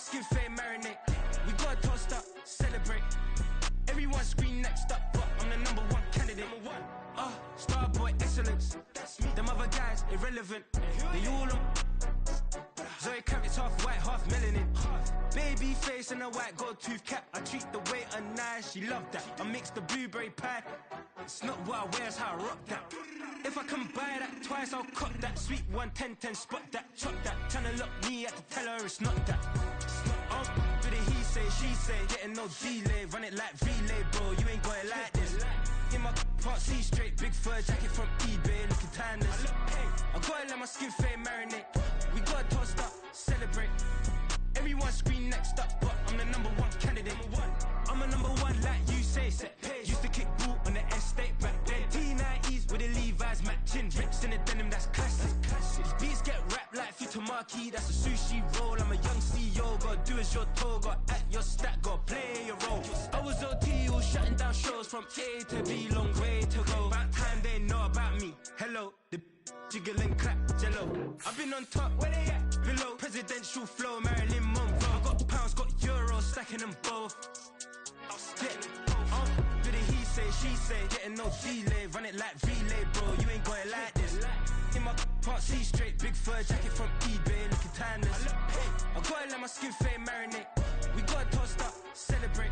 skin fade marinate. We got toast up, celebrate. Everyone scream next up, but I'm the number one candidate. Starboy excellence. That's me. Them other guys irrelevant. They all on. Zoe Kravitz half white, half melanin. Baby face and a white gold tooth cap. I treat the waiter nice, she love that. I mix the blueberry pie. It's not what I wear, it's how I rock that. If I can buy that twice, I'll cut that. Sweet 110, spot that, chop that. Tryna lock me at the teller, it's not that. Do the he say, she say, getting no delay. Run it like relay, bro, you ain't got it like this. In my part C straight, big fur jacket from eBay, looking timeless. I gotta let my skin fade marinate. We gotta toast up, celebrate. Everyone scream next up, but I'm the number one candidate. I'm a number one like you say, set pace. Used to kick boot on the estate back then. T90s with the Levi's matching. Rips in the denim, that's classic. These beats get wrapped like Futamaki, that's a sushi roll. I'm a young CEO, gotta do as you're told. Gotta act your stat, gotta play your role. I was OT, all shutting down shows from A to B, long way to go. About time they know about me. Hello, the jiggle and clap, jello. I've been on top, where they at? Below, presidential flow, Marilyn Monroe. I got pounds, got euros, stacking them both. Do the he say, she say, getting no delay. Run it like relay, bro, you ain't got it like this. In my part C straight, big fur jacket from eBay, looking timeless. I gotta let my skin fade marinate. We gotta toast up, celebrate.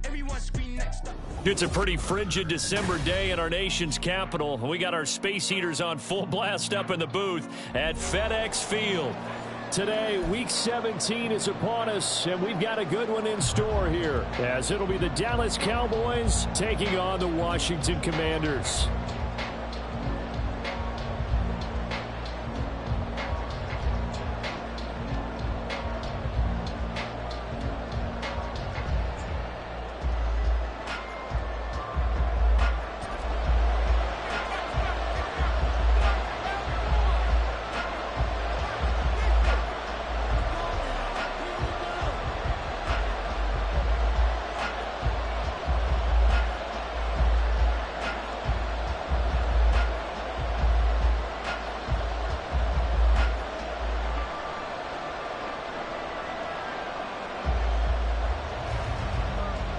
Everyone scream next up. It's a pretty frigid December day in our nation's capital. We got our space heaters on full blast up in the booth at FedEx Field. Today, Week 17 is upon us, and we've got a good one in store here, as it'll be the Dallas Cowboys taking on the Washington Commanders.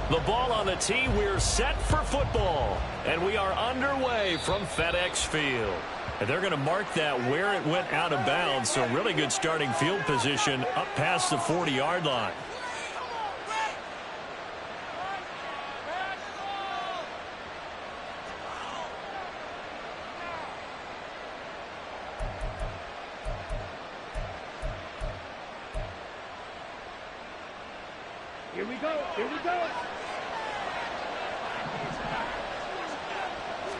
The ball on the tee, we're set for football. And we are underway from FedEx Field. And they're going to mark that where it went out of bounds. So really good starting field position up past the 40-yard line. Here we go, here we go.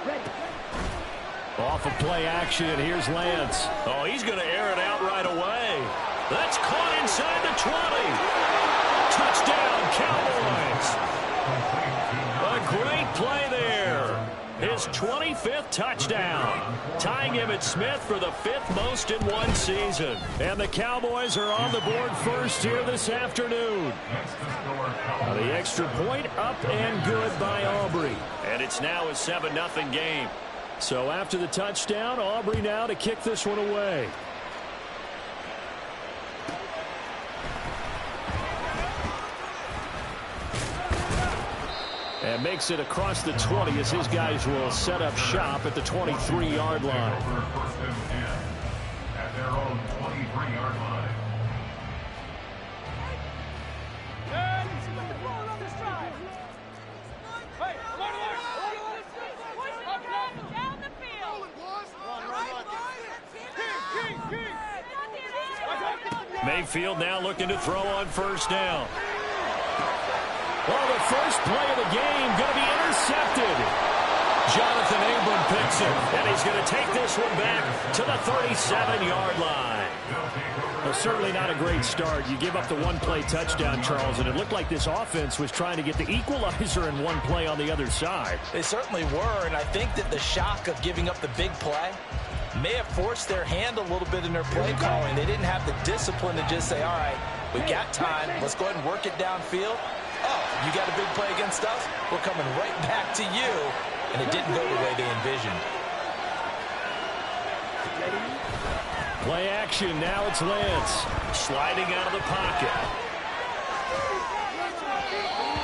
Ready. Off of play action, here's Lance. Oh, he's going to air it out right away. That's caught inside the 20. Touchdown, Cowboys. A great play there. His 25th touchdown, tying Emmitt Smith for the 5th most in one season. And the Cowboys are on the board first here this afternoon. The extra point up and good by Aubrey. And it's now a 7-0 game. So after the touchdown, Aubrey now to kick this one away. And makes it across the 20 as his guys will set up shop at the 23-yard line. First and 10 at their own 23-yard line. Mayfield now looking to throw on first down. Well, the first play of the game going to be intercepted. Jonathan Abram picks it, and he's going to take this one back to the 37-yard line. Well, certainly not a great start. You give up the one-play touchdown, Charles, and it looked like this offense was trying to get the equalizer in one play on the other side. They certainly were, and I think that the shock of giving up the big play may have forced their hand a little bit in their play calling. They didn't have the discipline to just say, all right, we got time. Let's go ahead and work it downfield. Oh, you got a big play against us? We're coming right back to you. And it didn't go the way they envisioned. Play action. Now it's Lance. Sliding out of the pocket.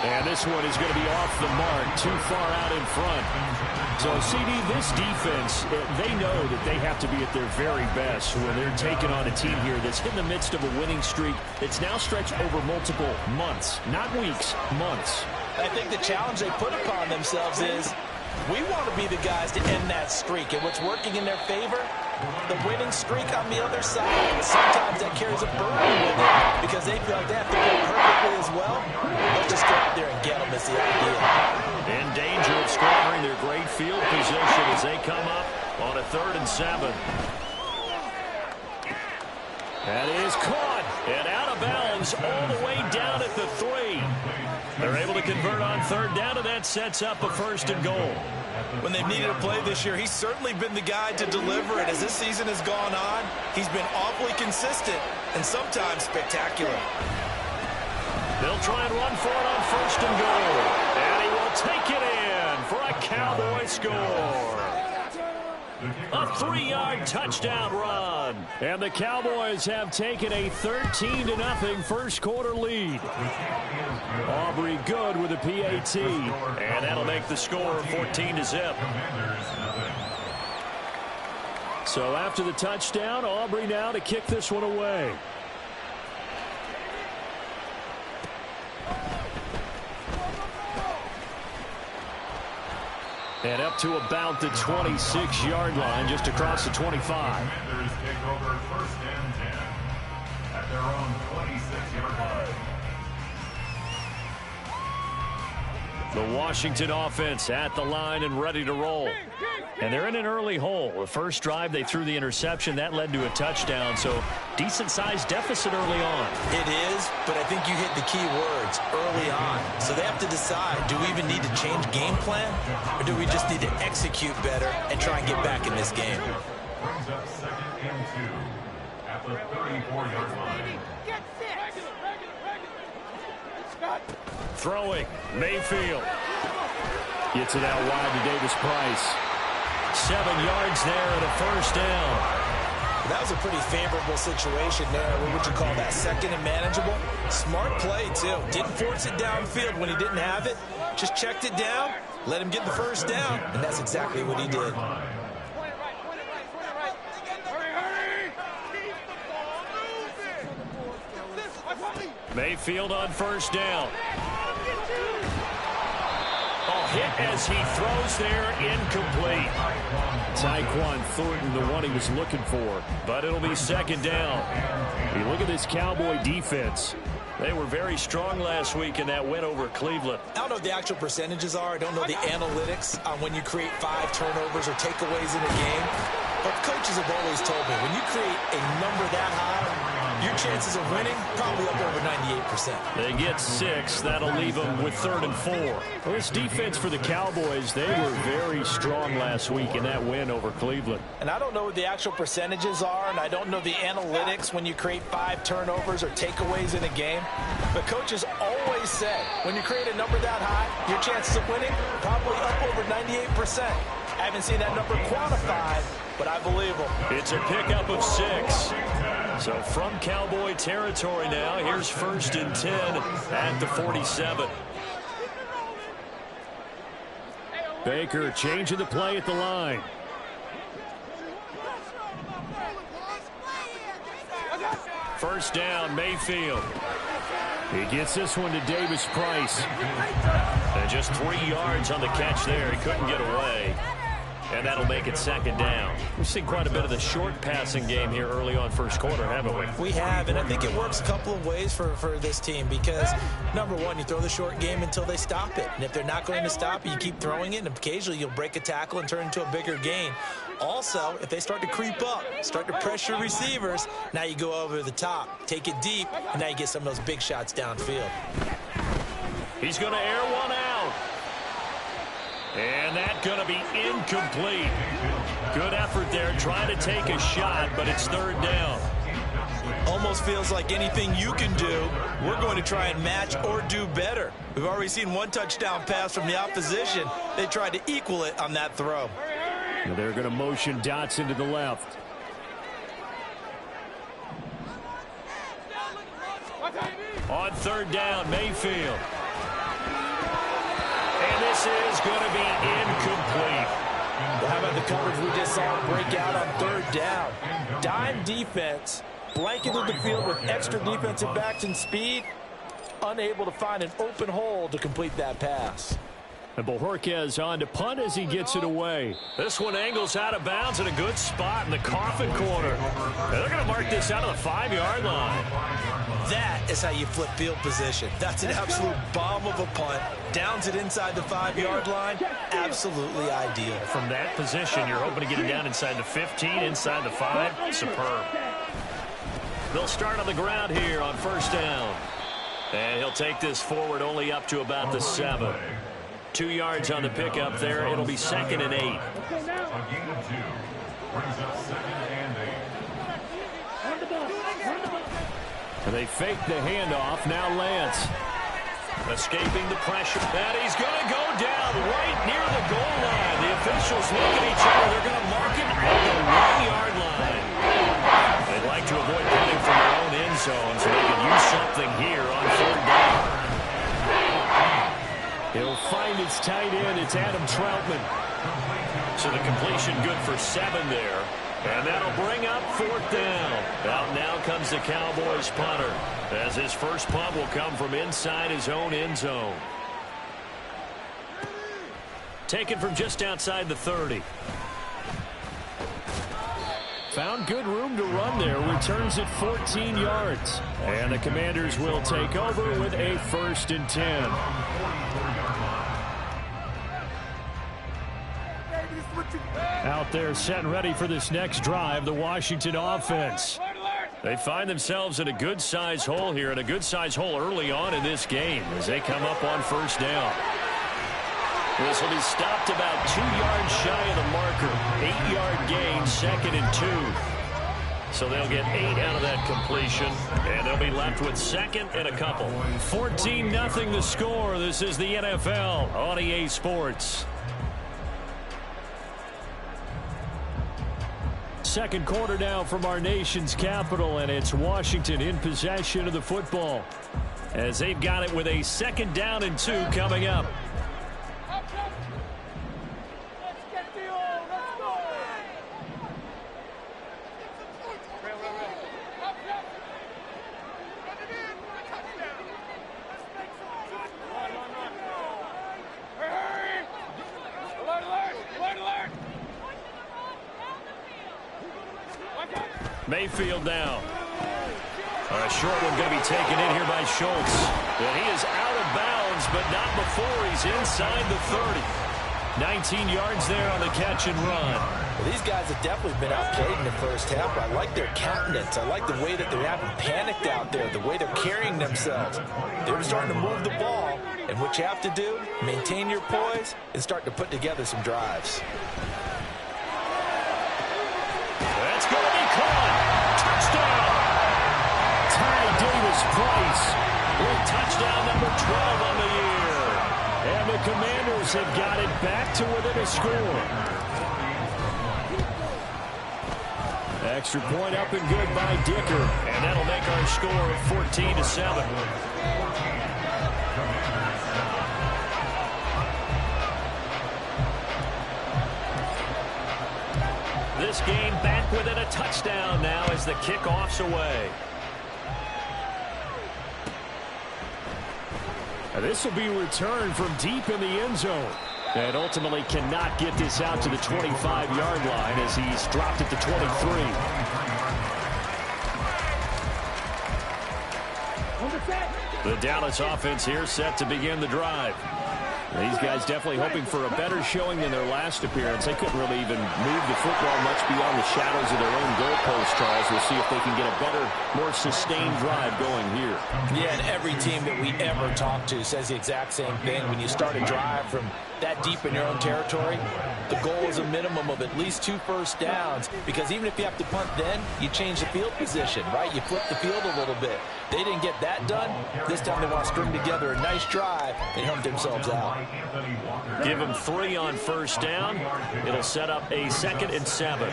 And this one is going to be off the mark, too far out in front. So, CD, this defense, they know that they have to be at their very best when they're taking on a team here that's in the midst of a winning streak that's now stretched over multiple months, not weeks, months. I think the challenge they put upon themselves is we want to be the guys to end that streak. And what's working in their favor, the winning streak on the other side. Sometimes that carries a burden with it because they feel like they have to play perfectly as well. Let's just go out there and get them is the idea. In danger of squandering their great field position as they come up on a 3rd and 7. That is caught And out of bounds all the way down at the 3. They're able to convert on 3rd down, and that sets up a 1st and goal. When they've needed a play this year, he's certainly been the guy to deliver it. As this season has gone on, he's been awfully consistent and sometimes spectacular. They'll try and run for it on 1st and goal. And he will take it in for a Cowboy score. A 3-yard touchdown run. And the Cowboys have taken a 13-0 first quarter lead. Aubrey good with a PAT. And that'll make the score 14-0. So after the touchdown, Aubrey now to kick this one away. And up to about the 26-yard line, just across the 25. Commanders take over 1st and 10 at their own 26-yard line. The Washington offense at the line and ready to roll. And they're in an early hole. The first drive, they threw the interception. That led to a touchdown. So decent-sized deficit early on. It is, but I think you hit the key words, early on. So they have to decide, do we even need to change game plan? Or do we just need to execute better and try and get back in this game? Brings up 2nd and 2 at the 34-yard line. Throwing, Mayfield. Gets it out wide to Davis Price. 7 yards there and a 1st down. That was a pretty favorable situation there. What would you call that? 2nd and manageable? Smart play, too. Didn't force it downfield when he didn't have it. Just checked it down, let him get the 1st down, and that's exactly what he did. Mayfield on 1st down. Hit as he throws there, incomplete. Tyquan Thornton, the one he was looking for, but it'll be 2nd down. You look at this Cowboy defense. They were very strong last week in that win over Cleveland. I don't know what the actual percentages are. I don't know the analytics on when you create 5 turnovers or takeaways in a game. But coaches have always told me, when you create a number that high, your chances of winning probably up over 98%. They get 6. That'll leave them with 3rd and 4. Well, this defense for the Cowboys, they were very strong last week in that win over Cleveland. And I don't know what the actual percentages are, and I don't know the analytics when you create 5 turnovers or takeaways in a game. But coaches always say, when you create a number that high, your chances of winning probably up over 98%. I haven't seen that number quantified, but I believe them. It's a pickup of 6. So from Cowboy territory now, here's 1st and 10 at the 47. Baker changing the play at the line. First down, Mayfield. He gets this one to Davis Price. And just 3 yards on the catch there. He couldn't get away. And that'll make it 2nd down. We've seen quite a bit of the short passing game here early on first quarter, haven't we? We have, and I think it works a couple of ways for this team because, number one, you throw the short game until they stop it. And if they're not going to stop it, you keep throwing it, and occasionally you'll break a tackle and turn it into a bigger gain. Also, if they start to creep up, start to pressure receivers, now you go over the top, take it deep, and now you get some of those big shots downfield. He's going to air one out. And that's going to be incomplete. Good effort there trying to take a shot, but it's 3rd down. Almost feels like anything you can do, we're going to try and match or do better. We've already seen 1 touchdown pass from the opposition. They tried to equal it on that throw. And they're going to motion Dotson to the left. On 3rd down, Mayfield. And this is going to be incomplete. How about the coverage we just saw break out on third down? Dime defense, blanketed the field with extra defensive backs and speed, unable to find an open hole to complete that pass. And Bojorquez on to punt as he gets it away. This one angles out of bounds in a good spot in the coffin corner. And they're going to mark this out of the 5-yard line. That is how you flip field position. That's an absolute bomb of a punt. Downs it inside the 5-yard line. Absolutely ideal. From that position, you're hoping to get it down inside the 15, inside the 5. Superb. They'll start on the ground here on first down. And he'll take this forward only up to about the 7. 2 yards on the pickup there. It'll be 2nd and 8. A gain of 2 brings up 2nd and 8. And they fake the handoff. Now Lance escaping the pressure. And he's going to go down right near the goal line. The officials look at each other. They're going to mark it at the 1-yard line. They'd like to avoid punting from their own end zone so they can use something here on 3rd down. He'll find his tight end. It's Adam Troutman. So the completion good for 7 there. And that'll bring up 4th down. Out now comes the Cowboys punter, as his first punt will come from inside his own end zone. Taken from just outside the 30. Found good room to run there. Returns it 14 yards. And the Commanders will take over with a 1st and 10. Out there set and ready for this next drive, the Washington offense. They find themselves in a good-sized hole here, and a good-sized hole early on in this game as they come up on 1st down. This will be stopped about 2 yards shy of the marker. 8-yard gain, 2nd and 2. So they'll get 8 out of that completion, and they'll be left with 2nd and a couple. 14-0 the score. This is the NFL on EA Sports. Second quarter now from our nation's capital, and it's Washington in possession of the football as they've got it with a 2nd down and 2 coming up. Mayfield down. A short one going to be taken in here by Schultz. And he is out of bounds, but not before he's inside the 30. 19 yards there on the catch and run. Well, these guys have definitely been outplayed in the first half. I like their countenance. I like the way that they're having panicked out there, the way they're carrying themselves. They're starting to move the ball, and what you have to do, maintain your poise and start to put together some drives. That's going to be caught. Touchdown. Ty Davis-Price with touchdown number 12 on the year. And the Commanders have got it back to within a score. Extra point up and good by Dicker. And that'll make our score 14-7. This game back within a touchdown now as the kickoff's away. And this will be returned from deep in the end zone. And ultimately cannot get this out to the 25-yard line as he's dropped at the 23. The Dallas offense here set to begin the drive. These guys definitely hoping for a better showing than their last appearance. They couldn't really even move the football much beyond the shadows of their own goalpost, Charles. We'll see if they can get a better, more sustained drive going here. Yeah, and every team that we ever talk to says the exact same thing. When you start a drive from that deep in your own territory, the goal is a minimum of at least 2 first downs, because even if you have to punt then, you change the field position, right? You flip the field a little bit. They didn't get that done. This time they want to string together a nice drive and help themselves out. Give them 3 on first down. It'll set up a 2nd and 7.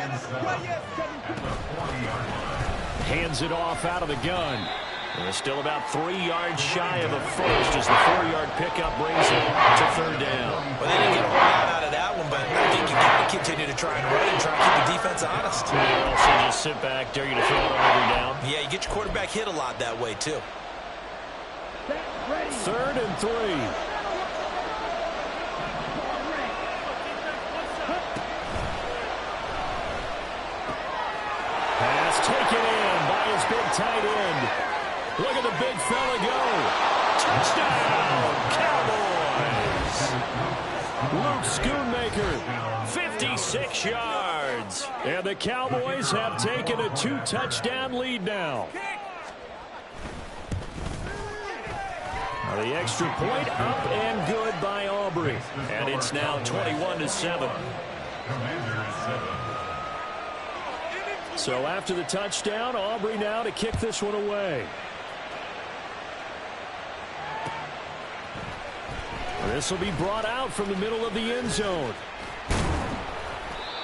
Hands it off out of the gun. They're still about 3 yards shy of a first as the 4-yard pickup brings them to third down. Well, they didn't get a whole lot out of that one, but I think you got to continue to try and run and try and keep the defense honest. You also just sit back, dare you to throw it on every down. Yeah, you get your quarterback hit a lot that way, too. 3rd and 3. Pass taken in by his big tight end. Look at the big fella go. Touchdown, Cowboys. Luke Schoonmaker, 56 yards. And the Cowboys have taken a 2-touchdown lead now. The extra point up and good by Aubrey. And it's now 21-7. So after the touchdown, Aubrey now to kick this one away. This will be brought out from the middle of the end zone.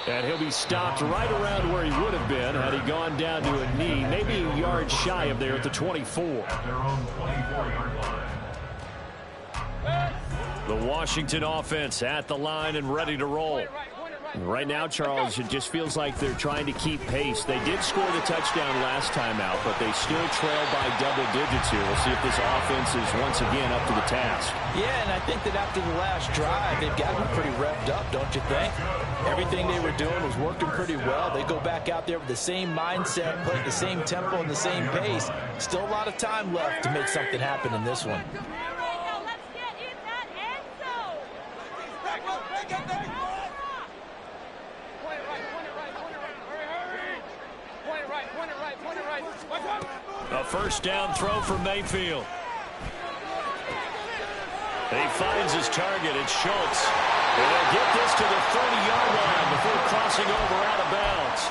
And he'll be stopped right around where he would have been had he gone down to a knee, maybe a yard shy of there at the 24. At their own 24-yard line. The Washington offense at the line and ready to roll. Right now, Charles, it just feels like they're trying to keep pace. They did score the touchdown last time out, but they still trail by double digits here. We'll see if this offense is once again up to the task. Yeah, and I think that after the last drive, they've gotten pretty revved up, don't you think? Everything they were doing was working pretty well. They go back out there with the same mindset, play at the same tempo and the same pace. Still a lot of time left to make something happen in this one. A first down throw for Mayfield. He finds his target. It's Schultz. And they'll get this to the 30-yard line before crossing over out of bounds.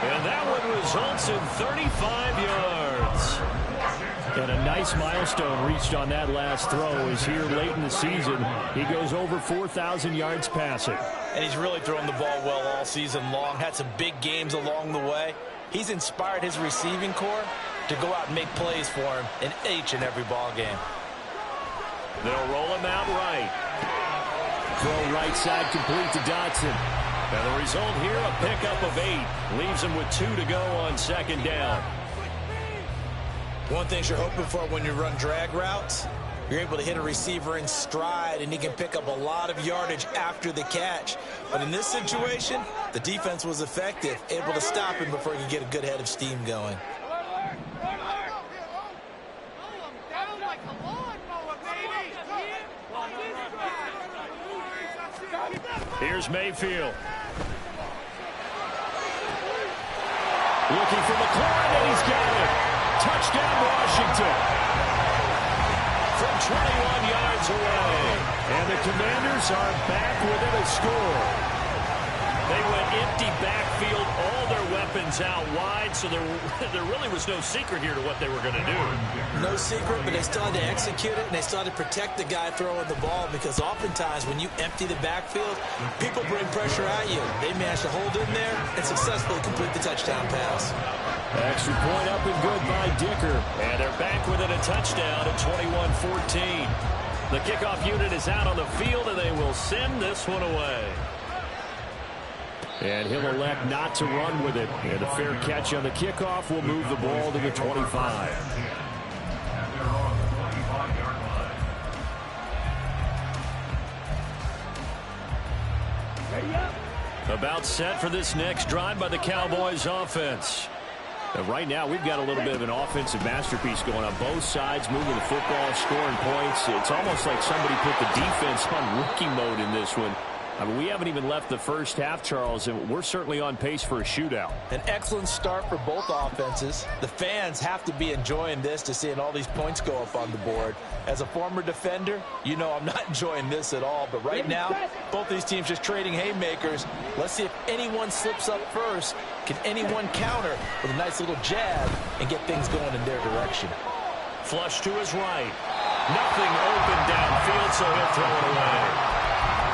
And that one results in 35 yards. And a nice milestone reached on that last throw is here late in the season. He goes over 4,000 yards passing. And he's really thrown the ball well all season long. Had some big games along the way. He's inspired his receiving corps to go out and make plays for him in each and every ball game. They'll roll him out right. Throw right side complete to Dotson. And the result here, a pickup of 8. Leaves him with 2 to go on second down. One thing you're hoping for when you run drag routes, you're able to hit a receiver in stride, and he can pick up a lot of yardage after the catch. But in this situation, the defense was effective, able to stop him before he could get a good head of steam going. Here's Mayfield. Looking for McLaurin, and he's got it. Touchdown, Washington. From 21 yards away. And the Commanders are back within a score. They went empty backfield, all their weapons out wide, so there really was no secret here to what they were going to do. No secret, but they still had to execute it, and they still had to protect the guy throwing the ball, because oftentimes when you empty the backfield, people bring pressure at you. They managed to hold in there and successfully complete the touchdown pass. Extra point up and good by Dicker. And they're back within a touchdown at 21-14. The kickoff unit is out on the field, and they will send this one away. And he'll elect not to run with it. And a fair catch on the kickoff will move the ball to the 25. About set for this next drive by the Cowboys offense. And right now, we've got a little bit of an offensive masterpiece going on both sides, moving the football, scoring points. It's almost like somebody put the defense on rookie mode in this one. I mean, we haven't even left the first half, Charles, and we're certainly on pace for a shootout. An excellent start for both offenses. The fans have to be enjoying this to seeing all these points go up on the board. As a former defender, you know I'm not enjoying this at all. But right now, both these teams just trading haymakers. Let's see if anyone slips up first. Can anyone counter with a nice little jab and get things going in their direction? Flush to his right. Nothing open downfield, so he'll throw it away.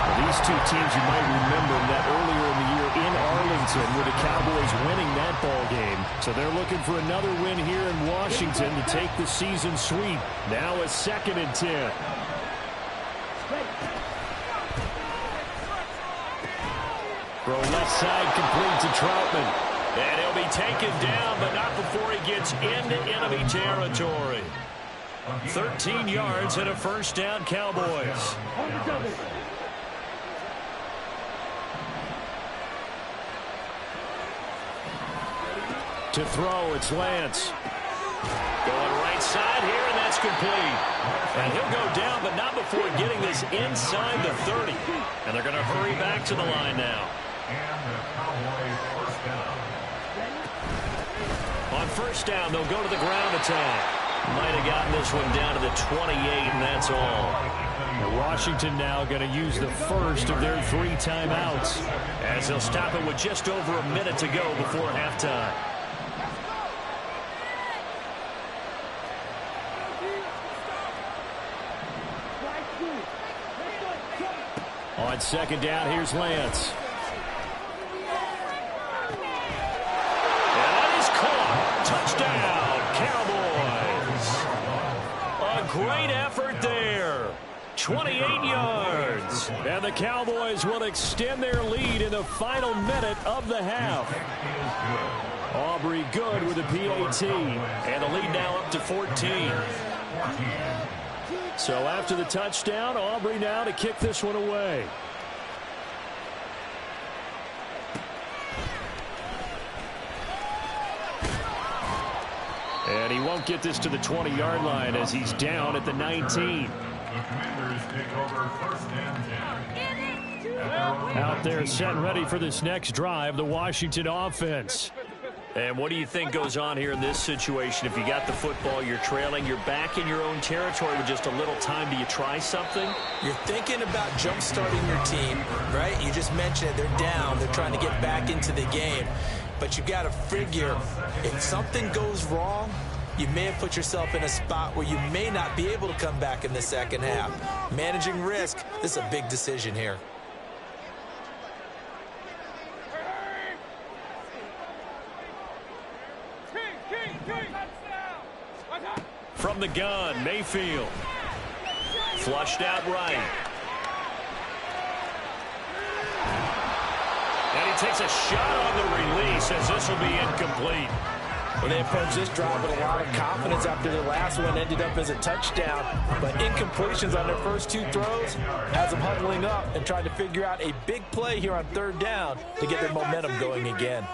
These two teams, you might remember that earlier in the year in Arlington with the Cowboys winning that ball game. So they're looking for another win here in Washington to take the season sweep. Now a 2nd and 10. Throw left side complete to Troutman. And he'll be taken down, but not before he gets into enemy territory. 13 yards and a first down, Cowboys. To throw, it's Lance. Going right side here, and that's complete. And he'll go down, but not before getting this inside the 30. And they're going to hurry back to the line now. And the Cowboys first down. On first down, they'll go to the ground attack. Might have gotten this one down to the 28, and that's all. And Washington now going to use the first of their 3 timeouts, as they'll stop it with just over a minute to go before halftime. On second down, here's Lance. And that is caught. Touchdown, Cowboys. A great effort there. 28 yards. And the Cowboys will extend their lead in the final minute of the half. Aubrey good with a PAT. And the lead now up to 14. So after the touchdown, Aubrey now to kick this one away. And he won't get this to the 20-yard line as he's down at the 19. The Commanders take over first and 10. Out there set and ready for this next drive, the Washington offense. And what do you think goes on here in this situation? If you got the football, you're trailing, you're back in your own territory with just a little time. Do you try something? You're thinking about jump-starting your team, right? You just mentioned it. They're down. They're trying to get back into the game. But you got to figure, if something goes wrong, you may have put yourself in a spot where you may not be able to come back in the second half. Managing risk, this is a big decision here. From the gun, Mayfield. Flushed out right. And he takes a shot on the release as this will be incomplete. Well, they approached this drive with a lot of confidence after their last one ended up as a touchdown. But incompletions on their first 2 throws has them huddling up and trying to figure out a big play here on third down to get their momentum going again.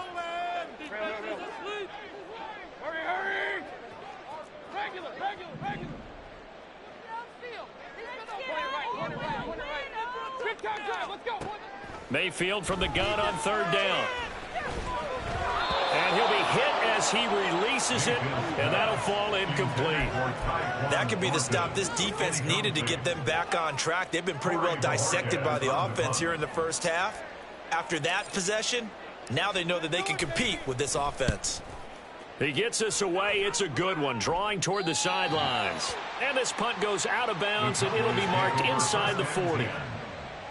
Mayfield from the gun on third down. And he'll be hit as he releases it, and that'll fall incomplete. That could be the stop this defense needed to get them back on track. They've been pretty well dissected by the offense here in the first half. After that possession, now they know that they can compete with this offense. He gets us away. It's a good one, drawing toward the sidelines. And this punt goes out of bounds, and it'll be marked inside the 40.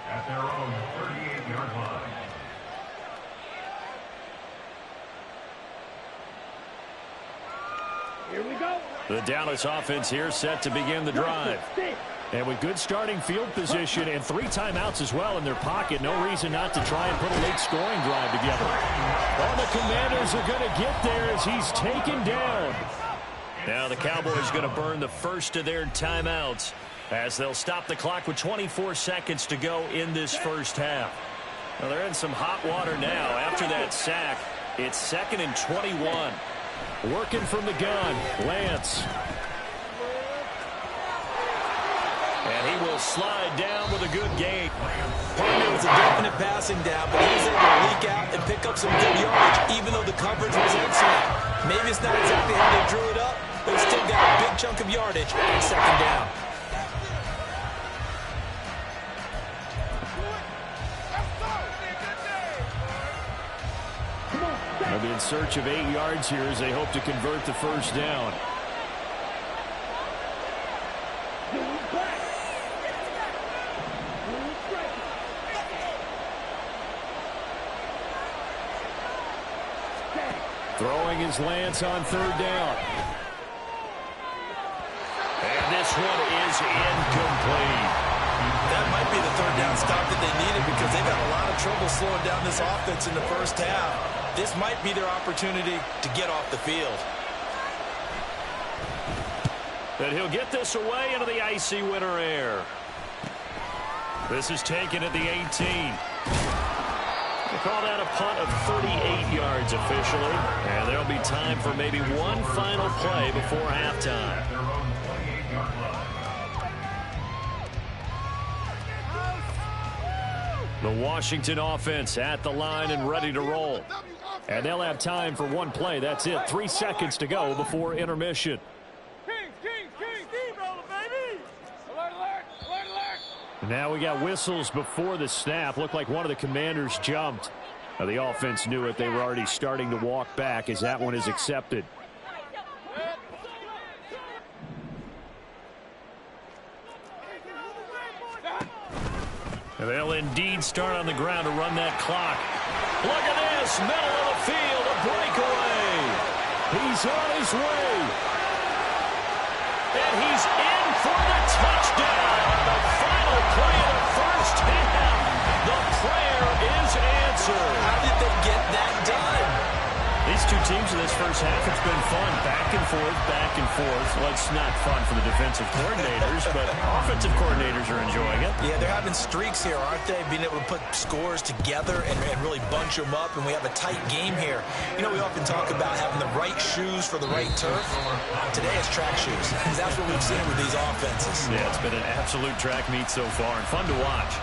At their own 38-yard line. Here we go. The Dallas offense here set to begin the drive. And with good starting field position and 3 timeouts as well in their pocket, no reason not to try and put a late scoring drive together. Well, the Commanders are going to get there as he's taken down. Now the Cowboys going to burn the first of their timeouts as they'll stop the clock with 24 seconds to go in this first half. Well, they're in some hot water now. After that sack, it's 2nd and 21. Working from the gun, Lance. And he will slide down with a good gain. It was a definite passing down, but he was able to leak out and pick up some good yardage, even though the coverage was excellent. Maybe it's not exactly how they drew it up, but he still got a big chunk of yardage on second down. They'll be in search of 8 yards here as they hope to convert the first down. Throwing his lance on third down. And this one is incomplete. That might be the third down stop that they needed because they've had a lot of trouble slowing down this offense in the first half. This might be their opportunity to get off the field. And he'll get this away into the icy winter air. This is taken at the 18. They call that a punt of 38 yards officially. And there'll be time for maybe one final play before halftime. The Washington offense at the line and ready to roll. And they'll have time for one play. That's it. 3 seconds to go before intermission. Now we got whistles before the snap. Looked like one of the Commanders jumped. Now the offense knew it. They were already starting to walk back as that one is accepted. And they'll indeed start on the ground to run that clock. Look at this. Middle of the field. A breakaway. He's on his way. And he's in for the touchdown. The final play of the first half. The prayer is answered. How did they get that done? These two teams in this first half, it's been fun. Back and forth, back and forth. Well, it's not fun for the defensive coordinators, but offensive coordinators are enjoying it. Yeah, they're having streaks here, aren't they? Being able to put scores together and really bunch them up, and we have a tight game here. You know, we often talk about having the right shoes for the right turf. Today it's track shoes. That's what we've seen with these offenses. Yeah, it's been an absolute track meet so far and fun to watch.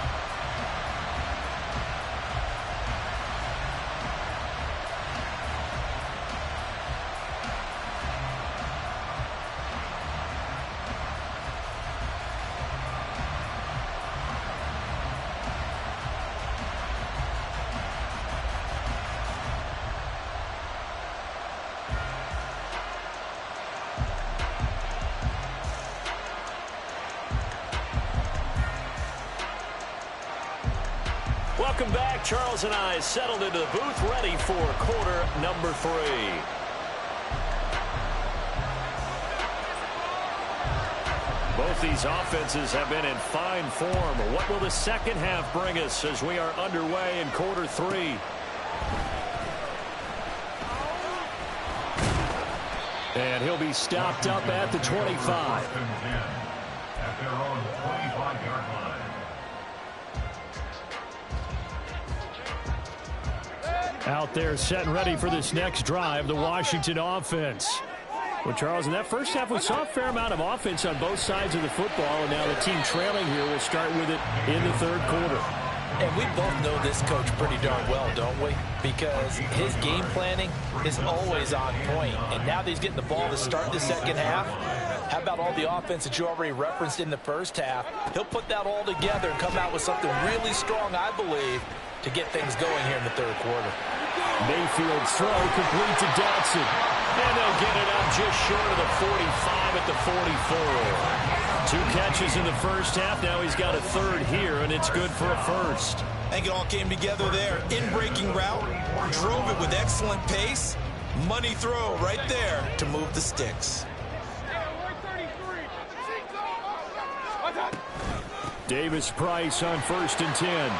Welcome back. Charles and I settled into the booth, ready for quarter number 3. Both these offenses have been in fine form. What will the second half bring us as we are underway in quarter 3? And he'll be stopped up at the 25. At their own 25-yard line. Out there set and ready for this next drive, the Washington offense. Well, Charles, in that first half, we saw a fair amount of offense on both sides of the football, and now the team trailing here will start with it in the third quarter. And we both know this coach pretty darn well, don't we? Because his game planning is always on point. And now that he's getting the ball to start the second half, how about all the offense that you already referenced in the first half? He'll put that all together and come out with something really strong, I believe, to get things going here in the third quarter. Mayfield's throw complete to Dotson. And they'll get it up just short of the 45 at the 44. 2 catches in the first half. Now he's got a third here, and it's good for a first. I think it all came together there. In-breaking route, drove it with excellent pace. Money throw right there to move the sticks. Davis Price on 1st and 10.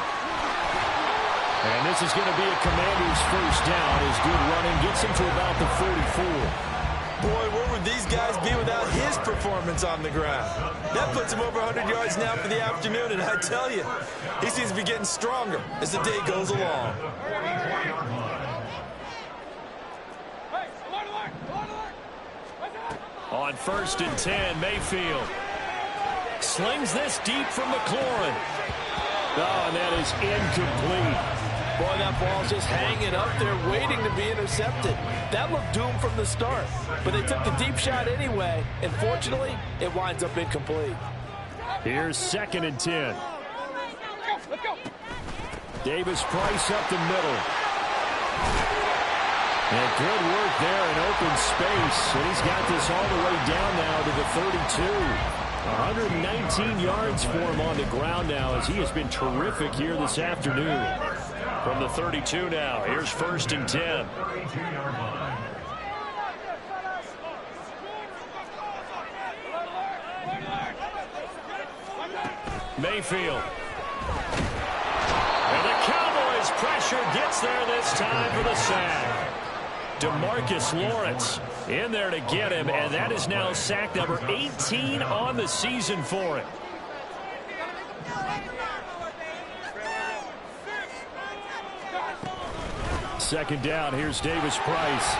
And this is going to be a Commanders first down as good running gets him to about the 44. Boy, where would these guys be without his performance on the ground? That puts him over 100 yards now for the afternoon, and I tell you, he seems to be getting stronger as the day goes along. On 1st and 10, Mayfield slings this deep from McLaurin. Oh, and that is incomplete. Boy, that ball's just hanging up there, waiting to be intercepted. That looked doomed from the start, but they took the deep shot anyway, and fortunately, it winds up incomplete. Here's 2nd and 10. Davis Price up the middle. And good work there in open space, and he's got this all the way down now to the 32. 119 yards for him on the ground now as he has been terrific here this afternoon. From the 32 now, here's 1st and 10. Mayfield. And the Cowboys' pressure gets there this time for the sack. DeMarcus Lawrence in there to get him, and that is now sack number 18 on the season for him. Second down, here's Davis Price.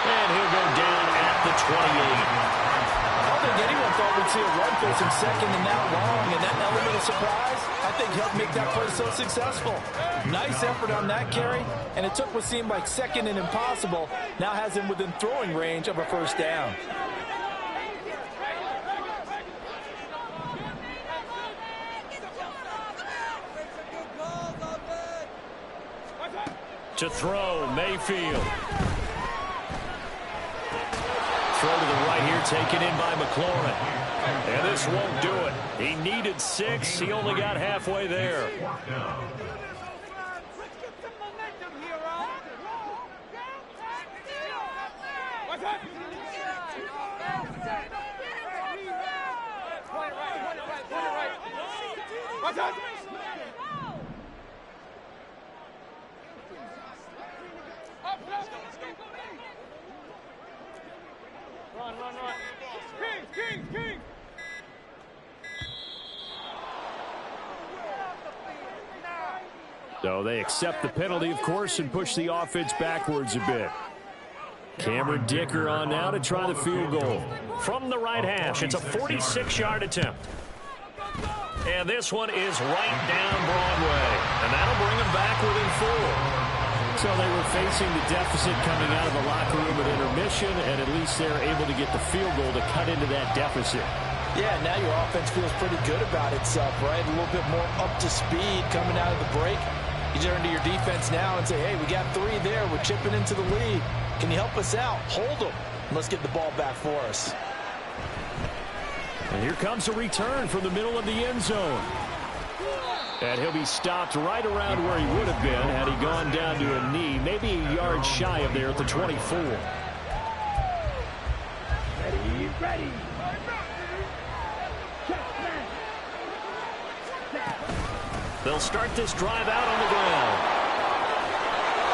And he'll go down at the 28. I don't think anyone thought we'd see a run force in second and that long, and that element of surprise, I think, helped make that play so successful. Nice effort on that carry, and it took what seemed like second and impossible, now has him within throwing range of a first down. To throw, Mayfield. Throw to the right here, taken in by McLaurin. And this won't do it. He needed 6. He only got halfway there. King! So they accept the penalty, of course, and push the offense backwards a bit. Cameron Dicker on now to try the field goal. From the right hash, it's a 46-yard attempt. And this one is right down Broadway. And that'll bring them back within 4. So they were facing the deficit coming out of the locker room at intermission, and at least they're able to get the field goal to cut into that deficit. Yeah, now your offense feels pretty good about itself, right? A little bit more up to speed coming out of the break. You turn to your defense now and say, hey, we got 3 there. We're chipping into the lead. Can you help us out? Hold them. Let's get the ball back for us. And here comes a return from the middle of the end zone. And he'll be stopped right around where he would have been had he gone down to a knee, maybe a yard shy of there at the 24. Ready. They'll start this drive out on the ground.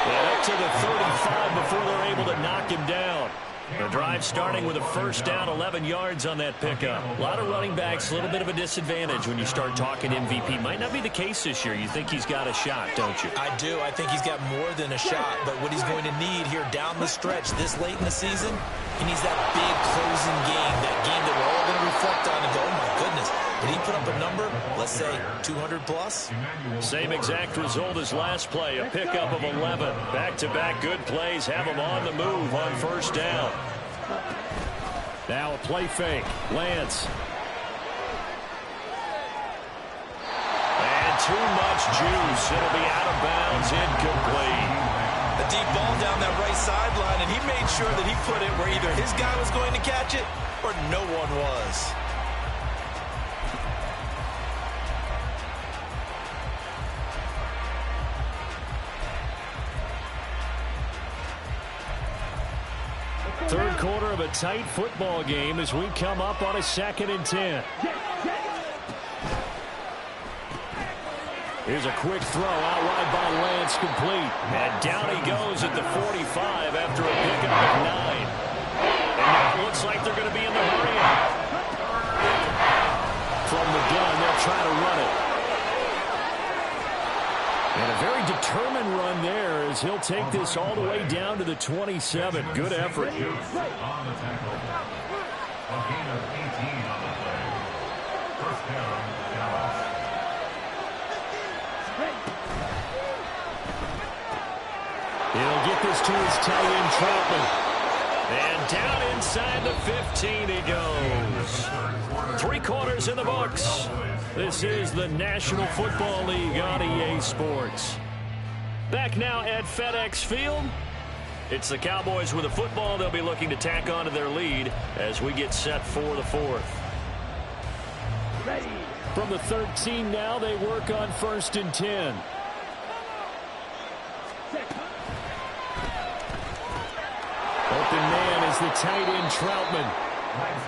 And up to the 35 before they're able to knock him down. The drive starting with a first down, 11 yards on that pickup. A lot of running backs, a little bit of a disadvantage when you start talking MVP. Might not be the case this year. You think he's got a shot, don't you? I do. I think he's got more than a shot. But what he's going to need here down the stretch this late in the season, he needs that big closing game, that game that we're all going to reflect on and go, oh, my goodness. Did he put up a number, let's say 200 plus? Same exact result as last play, a pickup of 11. Back-to-back good plays have him on the move on first down. Now a play fake. Lance. And too much juice. It'll be out of bounds, incomplete. A deep ball down that right sideline, and he made sure that he put it where either his guy was going to catch it or no one was. Third quarter of a tight football game as we come up on a 2nd and 10. Here's a quick throw out wide by Lance, complete. And down he goes at the 45 after a pickup of 9. And now it looks like they're going to be in the hurry out. From the gun, they'll try to run it. And a very determined run there as he'll take this all the way down to the 27. Good effort. On the tackle. A gain of 18 on the play. First down, Dallas. He'll get this to his tight end, Troutman. And down inside the 15 he goes. 3 quarters in the books. This is the National Football League on EA Sports. Back now at FedEx Field. It's the Cowboys with a football. They'll be looking to tack on to their lead as we get set for the 4th. Ready. From the 13 now, they work on 1st and 10. Open man is the tight end, Troutman.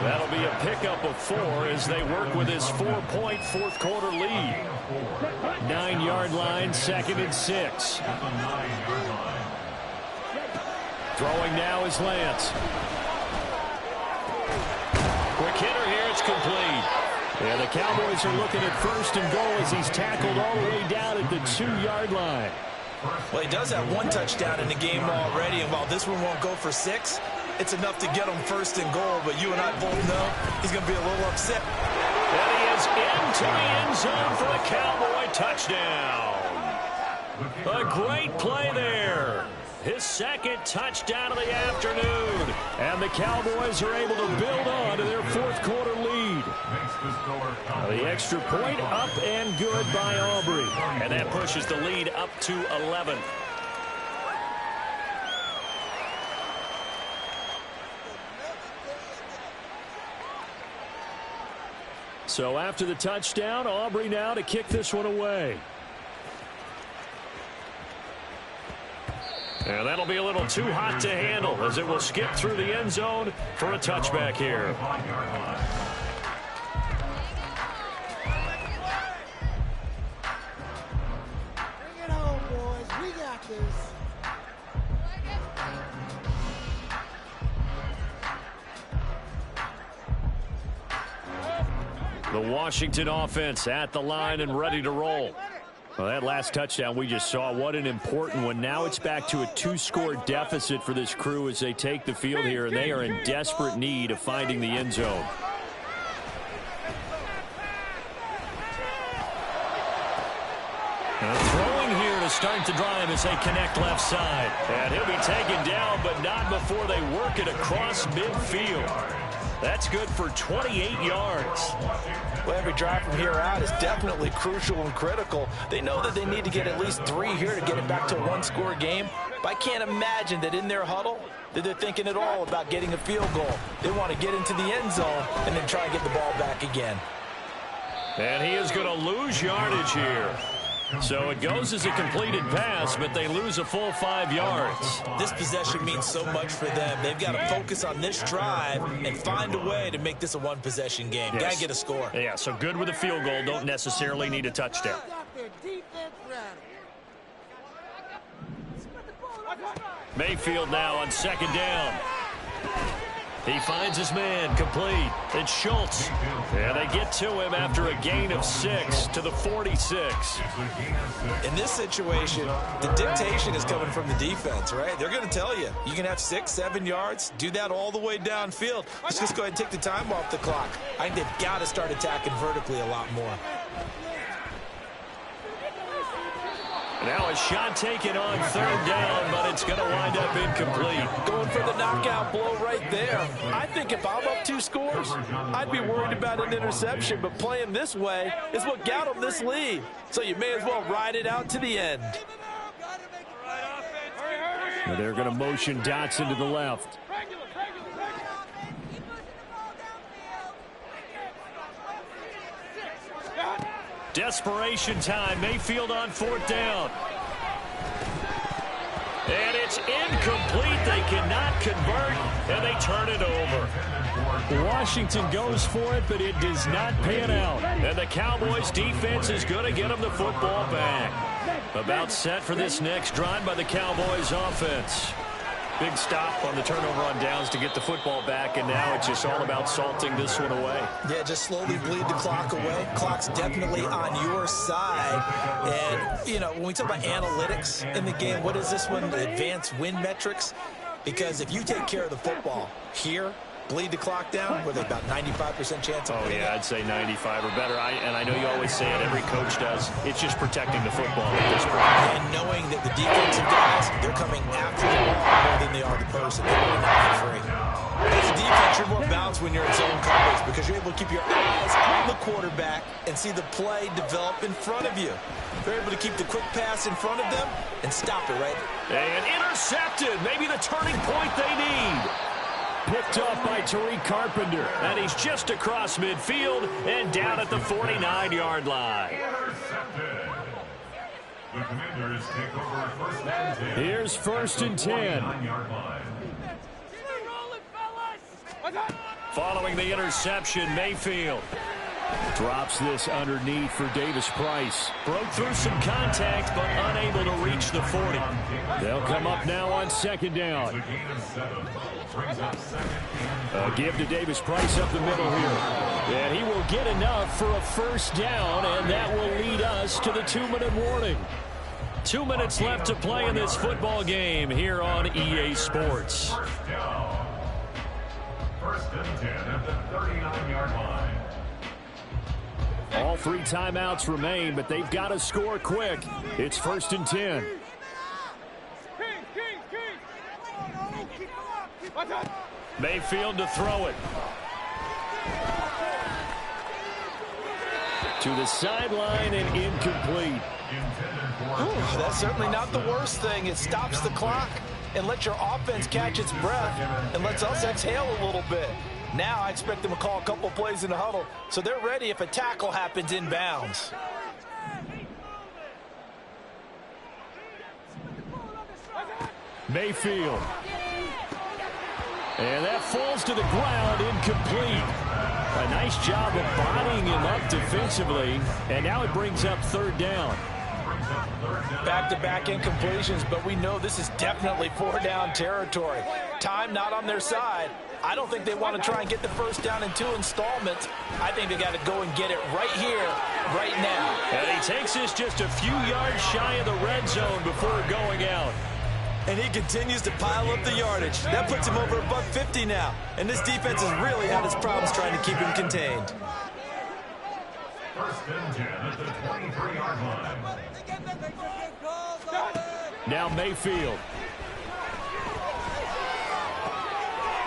That'll be a pickup of 4 as they work with his 4-point fourth-quarter lead. 9-yard line, 2nd and 6. Throwing now is Lance. Quick hitter here, it's complete. Yeah, the Cowboys are looking at 1st and goal as he's tackled all the way down at the 2-yard line. Well, he does have 1 touchdown in the game already, and while this one won't go for 6, it's enough to get him 1st and goal, but you and I both know he's going to be a little upset. And he is into the end zone for a Cowboy touchdown. A great play there. His 2nd touchdown of the afternoon. And the Cowboys are able to build on to their fourth-quarter lead. The extra point up and good by Aubrey. And that pushes the lead up to 11. So after the touchdown, Aubrey now to kick this one away. And that'll be a little too hot to handle as it will skip through the end zone for a touchback here. Bring it home, boys. We got this. The Washington offense at the line and ready to roll. Well, that last touchdown we just saw, what an important one. Now it's back to a 2-score deficit for this crew as they take the field here, and they are in desperate need of finding the end zone. Throwing here to start the drive as they connect left side. And he'll be taken down, but not before they work it across midfield. That's good for 28 yards. Well, every drive from here out is definitely crucial and critical. They know that they need to get at least 3 here to get it back to a 1-score game. But I can't imagine that in their huddle that they're thinking at all about getting a field goal. They want to get into the end zone and then try and get the ball back again. And he is going to lose yardage here. So it goes as a completed pass, but they lose a full 5 yards. This possession means so much for them. They've got to focus on this drive and find a way to make this a 1-possession game. Yes. Got to get a score. Yeah, so good with a field goal. Don't necessarily need a touchdown. Mayfield now on 2nd down. He finds his man, complete. It's Schultz. And they get to him after a gain of 6 to the 46. In this situation, the dictation is coming from the defense, right? They're going to tell you, you can have 6, 7 yards, do that all the way downfield. Let's just go ahead and take the time off the clock. I think they've got to start attacking vertically a lot more. Now a shot taken on 3rd down, but it's going to wind up incomplete. Going for the knockout blow right there. I think if I'm up 2 scores, I'd be worried about an interception, but playing this way is what got them this lead. So you may as well ride it out to the end. And they're going to motion Dotson to the left. Desperation time. Mayfield on 4th down. And it's incomplete. They cannot convert, and they turn it over. Washington goes for it, but it does not pan out. And the Cowboys defense is going to get them the football back. About set for this next drive by the Cowboys offense. Big stop on the turnover on downs to get the football back, and now it's just all about salting this one away. Yeah, just slowly bleed the clock away. Clock's definitely on your side. And, you know, when we talk about analytics in the game, what is this one? Advanced win metrics? Because if you take care of the football here, bleed the clock down, with about 95% chance of winning. Yeah, I'd say 95 or better. And I know you always say it, every coach does. It's just protecting the football at this point. And knowing that the defensive guys, they're coming after the ball more than they are the person. They're really not for free. As a defense, you're more balanced when you're in zone coverage because you're able to keep your eyes on the quarterback and see the play develop in front of you. They're able to keep the quick pass in front of them and stop it, right? And intercepted. Maybe the turning point they need. Picked up by Tariq Carpenter. And he's just across midfield and down at the 49-yard line. The Commanders take over 1st and 10. Here's 1st and 10. Following the interception, Mayfield drops this underneath for Davis Price. Broke through some contact, but unable to reach the 40. They'll come up now on second down. Give to Davis Price up the middle here. And he will get enough for a first down, and that will lead us to the 2-minute warning. 2 minutes left to play in this football game here on EA Sports. First and 10 at the 39-yard line. All 3 timeouts remain, but they've got to score quick. It's first and 10. Mayfield to throw it. To the sideline and incomplete. Ooh, that's certainly not the worst thing. It stops the clock and lets your offense catch its breath and lets us exhale a little bit. Now I expect them to call a couple plays in the huddle so they're ready if a tackle happens inbounds. Mayfield. And that falls to the ground, incomplete. A nice job of bodying him up defensively, and now it brings up third down. Back-to-back incompletions, but we know this is definitely 4-down territory. Time not on their side. I don't think they want to try and get the first down in 2 installments. I think they got to go and get it right here, right now. And he takes this just a few yards shy of the red zone before going out. And he continues to pile up the yardage. That puts him over $150 now. And this defense has really had its problems trying to keep him contained. First and 10 at the 23-yard line. Now Mayfield.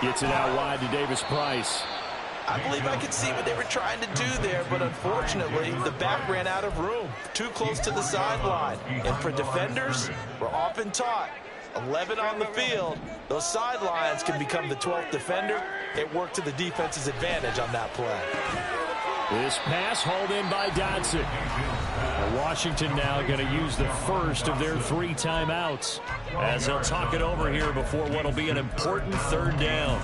Gets it out wide to Davis Price. I believe I could see what they were trying to do there, but unfortunately, the back ran out of room. Too close to the sideline. And for defenders, we're often taught, 11 on the field, those sidelines can become the 12th defender. It worked to the defense's advantage on that play. This pass hauled in by Dodson. Washington now going to use the first of their 3 timeouts as they'll talk it over here before what will be an important third down.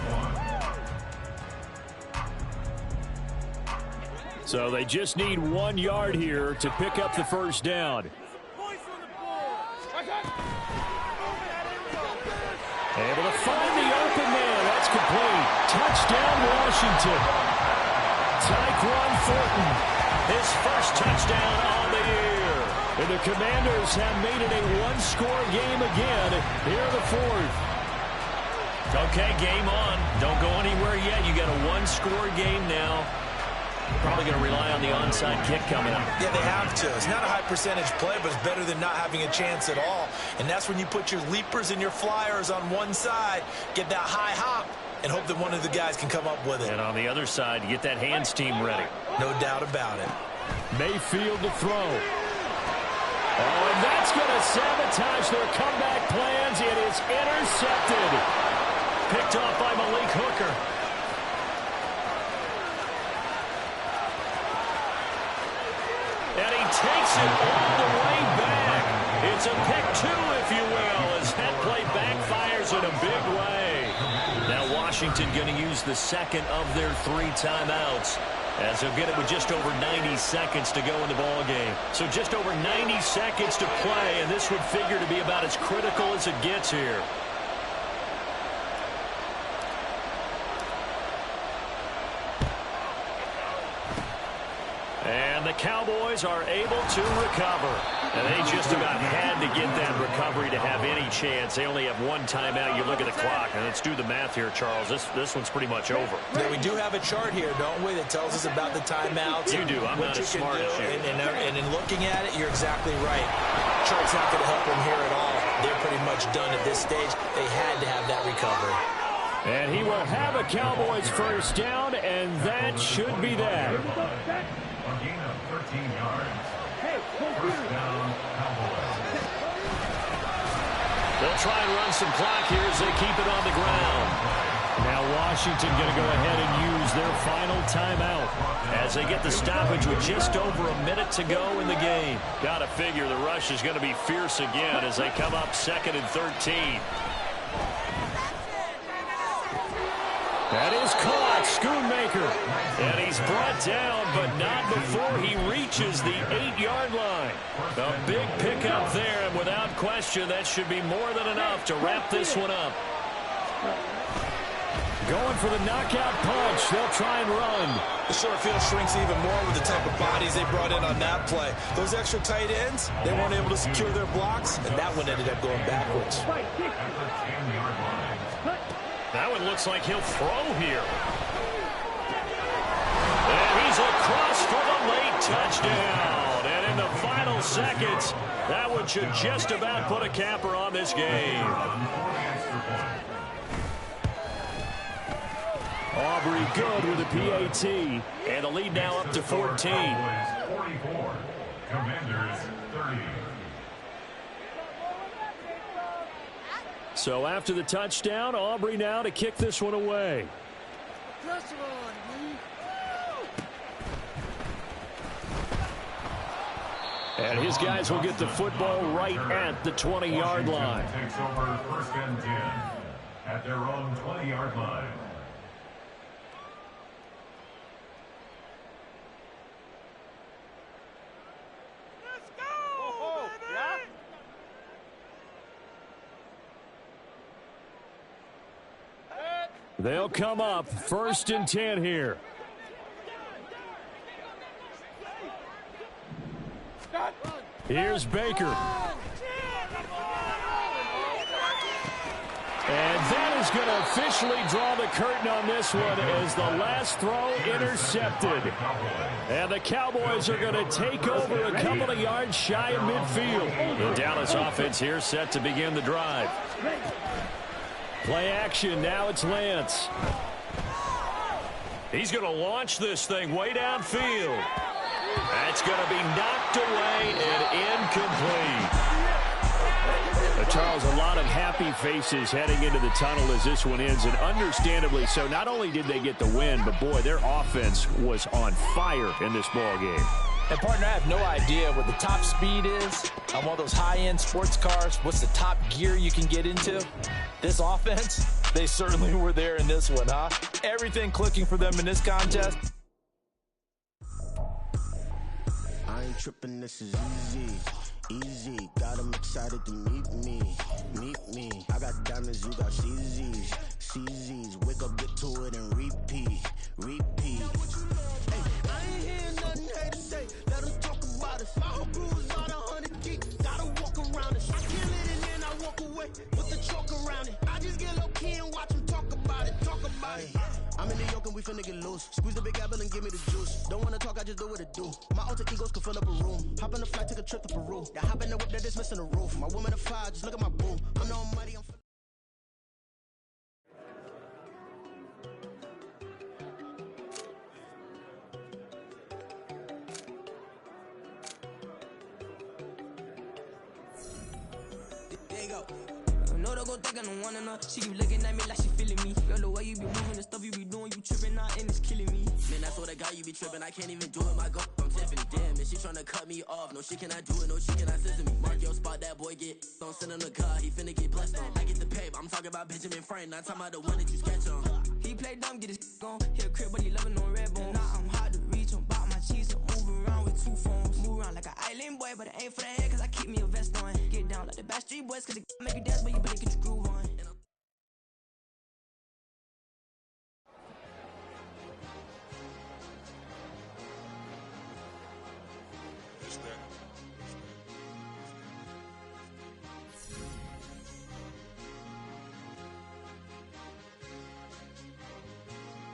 So they just need 1 yard here to pick up the first down. Able to find the open man. That's complete. Touchdown, Washington. Tyquan Thornton, his first touchdown on the year. And the Commanders have made it a 1-score game again here in the 4th. Okay, game on. Don't go anywhere yet. You got a 1-score game now. Probably going to rely on the onside kick coming up. Yeah, they have to. It's not a high percentage play, but it's better than not having a chance at all. And that's when you put your leapers and your flyers on one side, get that high hop, and hope that one of the guys can come up with it. And on the other side, you get that hands team ready. No doubt about it. Mayfield to throw. Oh, and that's going to sabotage their comeback plans. It is intercepted. Picked off by Malik Hooker. And he takes it all the way back. It's a pick 2, if you will, as that play backfires in a big way. Now Washington going to use the second of their 3 timeouts, as they'll get it with just over 90 seconds to go in the ball game. So just over 90 seconds to play, and this would figure to be about as critical as it gets here. And the Cowboys are able to recover. And they just about had to get that recovery to have any chance. They only have 1 timeout. You look at the clock, and let's do the math here, Charles. This one's pretty much over. Yeah, we do have a chart here, don't we, that tells us about the timeouts. You do. I'm not as smart as you. And in looking at it, you're exactly right. Chart's not going to help them here at all. They're pretty much done at this stage. They had to have that recovery. And he will have a Cowboys first down, and that should be that. A gain of 13 yards. First down, Cowboys. They'll try and run some clock here as they keep it on the ground. Now Washington going to go ahead and use their final timeout as they get the stoppage with just over a minute to go in the game. Got to figure the rush is going to be fierce again as they come up 2nd and 13. That is caught. Schoonmaker. And he's brought down, but not before he reaches the 8-yard line. A big pickup there, and without question, that should be more than enough to wrap this one up. Going for the knockout punch. They'll try and run. The short field shrinks even more with the type of bodies they brought in on that play. Those extra tight ends, they weren't able to secure their blocks, and that one ended up going backwards. That one looks like he'll throw here. And he's across for the late touchdown. And in the final seconds, that one should just about put a capper on this game. Aubrey good with a PAT. And the lead now up to 14. 44. Commanders 30. So after the touchdown, Aubrey now to kick this one away. Pressure on, And his guys will get the football right at the 20-yard line. Takes over 1st and 10 at their own 20-yard line. They'll come up 1st and 10 here. Here's Baker. And that is going to officially draw the curtain on this one as the last throw intercepted. And the Cowboys are going to take over a couple of yards shy of midfield. The Dallas offense here set to begin the drive. Play action, now it's Lance. He's going to launch this thing way downfield. That's going to be knocked away and incomplete. Charles, a lot of happy faces heading into the tunnel as this one ends, and understandably so. Not only did they get the win, but boy, their offense was on fire in this ball game. And, partner, I have no idea what the top speed is on one of those high-end sports cars. What's the top gear you can get into? This offense, they certainly were there in this one, huh? Everything clicking for them in this contest. I ain't tripping, this is easy. Easy, got them excited to meet me. I got diamonds, you got CZs. Wake up, get to it, and repeat. Hey, I ain't hearing nothing hate to say. Let them talk about it. My whole crew is on 100 geeks. Gotta walk around it. I kill it and then I walk away with the chalk around it. I just get low key and watch them talk about it. I'm in New York and we finna get loose. Squeeze the big apple and give me the juice. Don't wanna talk, I just do what it do. My alter egos can fill up a room. Hop on the flight, take a trip to Peru. That hop in the whip, that is missing the roof. My woman a fire, just look at my boo. I'm the almighty, I'm know they gon' think I don't want enough. She keep looking at me like she feeling me. Girl, the way you be moving, the stuff you be doing, you tripping out and it's killing me. Man, I swear to God, you be tripping. I can't even do it. My girl, I'm Tiffany. Damn, and she tryna cut me off. No shit can I do it, no shit can I scissor me. Mark your spot, that boy get. Don't send him the car, he finna get blessed on. I get the paper, I'm talking about Benjamin Franklin. Not talking about the one that you sketch on. He play dumb, get his gone. Hit a crib, but he loving on red bone. Now I'm hard to reach, I'm about my cheese. I'm moving around with 2 phones. Move around like an island boy, but it ain't for the head, cause I keep me a vest on. Get down like the Backstreet Boys, cause it make you dance, but you better get your groove on.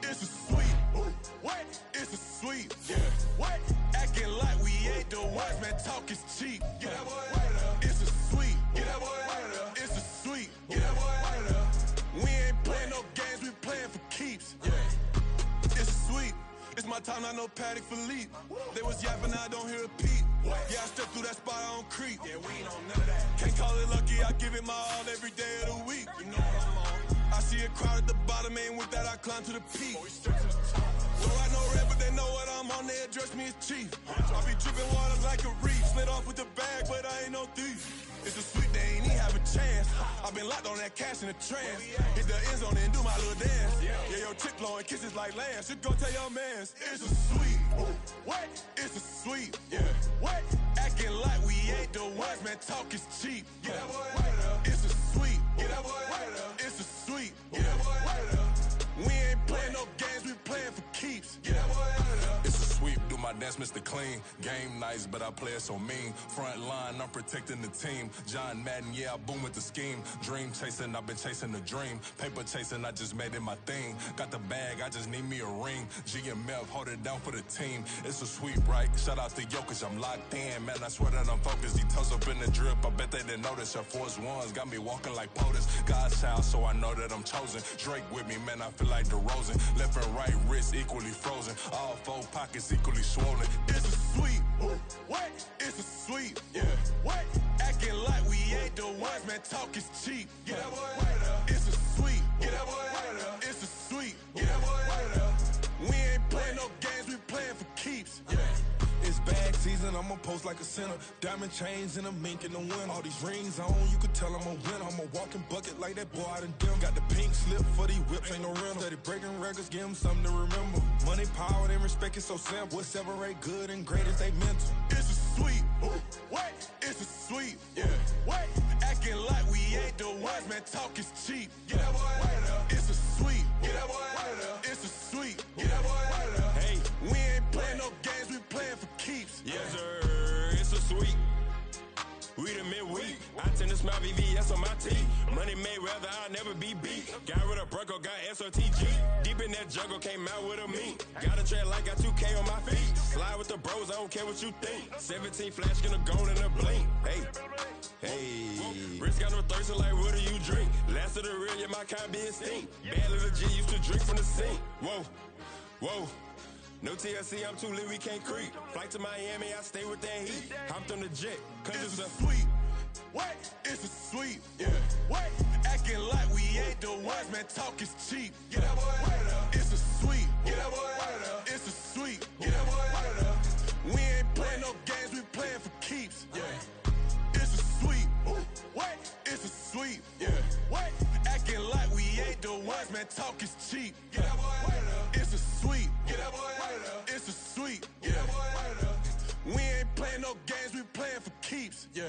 It's a sweet, what? It's a sweet, yeah. What? Acting like we ain't the ones, man. Talk is cheap. Get that boy out of there. It's a sweet, get that boy out of there. It's a sweet, get that boy out of there. We ain't playing no games, we playing for keeps. Yeah. It's sweet. It's my time, I know Patek Philippe. They was yapping, I don't hear a peep. Yeah, I step through that spot, I don't creep. Yeah, we ain't on none of that. Can't call it lucky, I give it my all every day of the week. You know what I'm on. I see a crowd at the bottom, and with that I climb to the peak. So I know red, but they know what I'm on. They address trust me, it's chief. I be dripping water like a reef. Slid off with the bag, but I ain't no thief. It's a sweet, they ain't even have a chance. I've been locked on that cash in a trance. Hit the end zone and do my little dance. Yeah, your chick blowing kisses like Lance. You go tell your mans. It's a sweet. What? It's a sweet. Yeah. What? Acting like we ain't the ones, man. Talk is cheap. Get that boy right up. It's a sweet. Get that boy right up. It's a sweet. Get that boy right up. We ain't playing no games, we playing for keeps. Get that boy right up. It's a sweep, do my dance, Mr. Clean. Game nice, but I play it so mean. Front line, I'm protecting the team. John Madden, yeah, I boom with the scheme. Dream chasing, I've been chasing the dream. Paper chasing, I just made it my thing. Got the bag, I just need me a ring. GMF, hold it down for the team. It's a sweep, right? Shout out to Jokic, I'm locked in. Man, I swear that I'm focused. He toes up in the drip, I bet they didn't notice. Air Force Ones got me walking like POTUS. God's child, so I know that I'm chosen. Drake with me, man, I feel like DeRozan. Left and right wrist equally frozen. All four pockets equally swollen. It's a sweet. What? It's a sweet. Yeah. What? Acting like we ain't the ones, man. Talk is cheap. Get that boy right up. It's a sweet. Get that boy right up. It's a sweet. Get that boy right up. We ain't playing no games, we playing for keeps. Yeah. It's bag season, I'ma post like a sinner. Diamond chains and a mink in the wind. All these rings on, you could tell I'm a winner. I'm a walking bucket like that boy out in dim. Got the pink slip for these whips, ain't no rental. Steady breaking records, give them something to remember. Money, power, and respect is so simple. What separate good and great is they mental. It's a sweet. What? It's a sweet. Yeah. What? Acting like we ain't the ones, man. Talk is cheap. Get that boy right up. It's a sweet. Get that boy right up. It's a sweet. Get that boy right up. Hey, we ain't playing no games, we playing for keeps. Yes, sir. It's a sweet. We the midweek. I tend to smile VVS on my teeth. Money made rather I'll never be beat. Got rid of Bronco, got SOTG. Deep in that jungle, came out with a meat. Got a tread like got 2K on my feet. Slide with the bros, I don't care what you think. 17 flash, gonna go in a blink. Hey. Hey, Rich got no thirst, like what do you drink? Last of the real, yeah, my kind be extinct. Bad little G used to drink from the sink. Whoa, whoa. No TLC, I'm too lit, we can't creep. Flight to Miami, I stay with that heat. Hopped on the jet, cause it's a sweet. What? It's a sweet. Yeah. What? Acting like we ain't the ones, man. Talk is cheap. Get that boy right up. It's a sweet. Get that boy right up. It's a sweet. Get that boy right up. We ain't playing no games, we playing for keeps. Yeah. It's a sweet. What? It's a sweet. Yeah. What? Acting like we ain't the ones, man. Talk is cheap. Get that boy right up. It's a sweet. Get that boy right up. It's a sweet. Get that boy right up. We ain't playing no games, we playing for keeps. Yeah.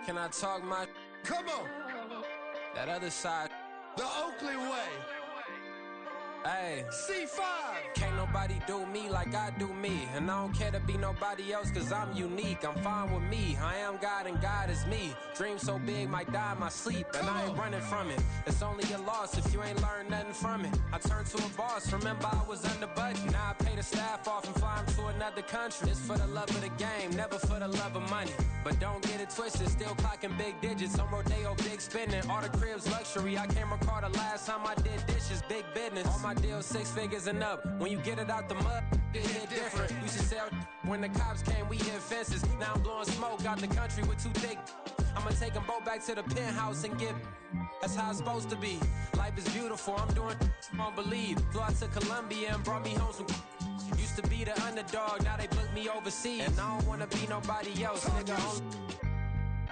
Can I talk my? Come on. That other side. The Oakley way. Hey. C5. Can't nobody do me like I do me. And I don't care to be nobody else cause I'm unique. I'm fine with me. I am God and God is me. Dream so big might die in my sleep. And I ain't running from it. It's only a loss if you ain't learned nothing from it. I turned to a boss. Remember I was under budget. Now I pay the staff off and fly them to another country. It's for the love of the game, never for the love of money. But don't get it twisted. Still clocking big digits. On Rodeo, big spending. All the cribs luxury. I can't recall the last time I did dishes. Big business. All my deals 6 figures and up. When you get it out the mud, it hit different. Used to sell when the cops came, we hit fences. Now I'm blowing smoke out the country with too thick. I'ma take them both back to the penthouse and get. That's how it's supposed to be. Life is beautiful. I'm doing won't believe. Flew out to Colombia and brought me home some. Used to be the underdog, now they book me overseas. And I don't wanna be nobody else, nigga.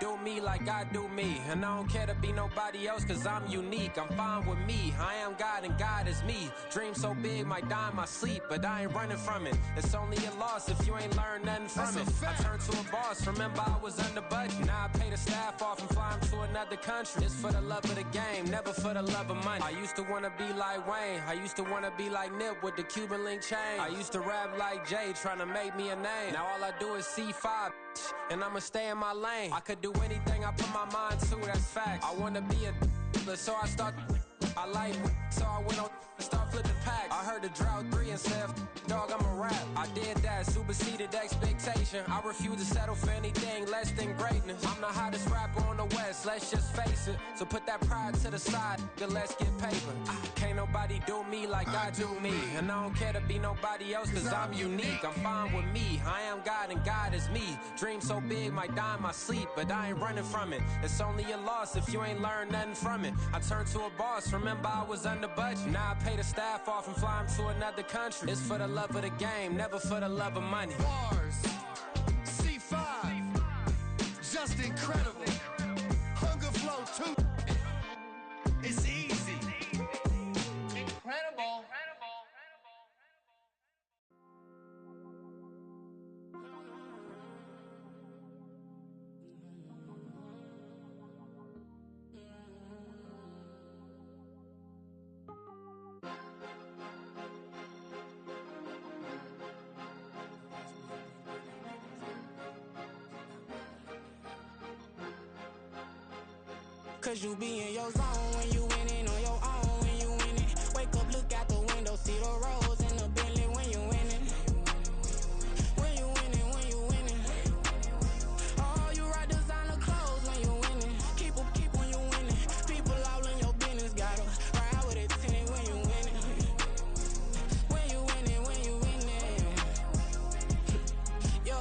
Do me like I do me. And I don't care to be nobody else cause I'm unique. I'm fine with me. I am God and God is me. Dream so big might die in my sleep, but I ain't running from it. It's only a loss if you ain't learned nothing from it. I turned to a boss. Remember I was under budget. Now I pay the staff off and fly them to another country. It's for the love of the game, never for the love of money. I used to wanna be like Wayne. I used to wanna be like Nip with the Cuban link chain. I used to rap like Jay trying to make me a name. Now all I do is C5 and I'ma stay in my lane. I could do anything I put my mind to, that's fact. I wanna be a so I start. I like so I went on and start flipping packs. I heard heard the drought 3 and said, dog, I'm a rap. I did that, superseded expectation. I refuse to settle for anything less than greatness. I'm the hottest rapper on the West, let's just face it. So put that pride to the side, then let's get paper. Can't nobody do me like I do me. And I don't care to be nobody else, cause I'm unique. I'm fine with me, I am God and God is me. Dream so big, might die in my sleep, but I ain't running from it. It's only a loss if you ain't learned nothing from it. I turned to a boss, remember I was under budget. Now I pay the staff off and fly them to another country. It's for the love of the game, never for the love of money. Bars, C5, just incredible. Hunger Flow 2, it's easy. Incredible. Cause you be in your zone when you winning on your own when you winning. Wake up, look out the window, see the rose in the Bentley when you winning. When you winning, when you winning. Oh, you rock designer clothes when you winning. Keep when you winning. People all in your business, gotta ride with it tinted when you winning. When you winning, when you winning. Yo,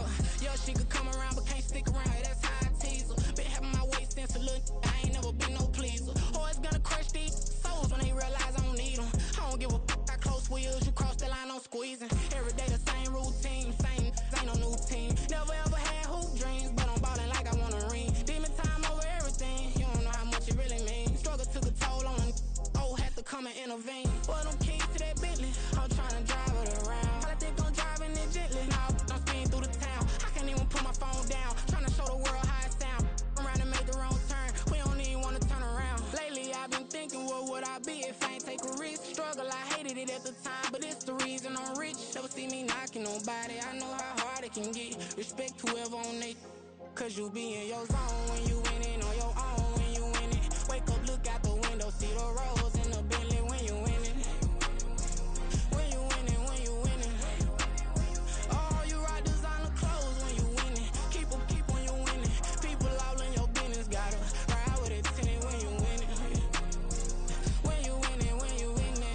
she could come around but can't stick around. That's how I tease her. Been having my waist since a little. Never been no pleaser. Always gonna crush these souls when they realize I don't need them. I don't give a f*** how close we is. You cross the line, I'm squeezing. Every day the same routine, same, ain't no new team. Never ever had hoop dreams, but I'm ballin' like I want a ring. Demon time over everything. You don't know how much it really means. Struggle took a toll on them. Oh, had to come and intervene. Well, them keys to that Bentley, I'm trying to drive it around. I think I'm driving it gently. Now I'm speeding through the town. I can't even put my phone down. Trying to show the world how it sound. Around and made the wrong turn. We don't even wanna turn around. Lately I've been thinking, what would I be if I ain't take a risk? Struggle, I hated it at the time, but it's the reason I'm rich. Never see me knocking nobody. I know how hard it can get. Respect whoever on they. Cause you be in your zone when you winning on your own when you winning. Wake up, look out the window, see the rose in the Bentley when you winning. When you winning, when you winning. Oh, you rock designer clothes when you winning. Keep when you winning. People all in your business, gotta ride with it tinted when you winning. When you winning, when you winning.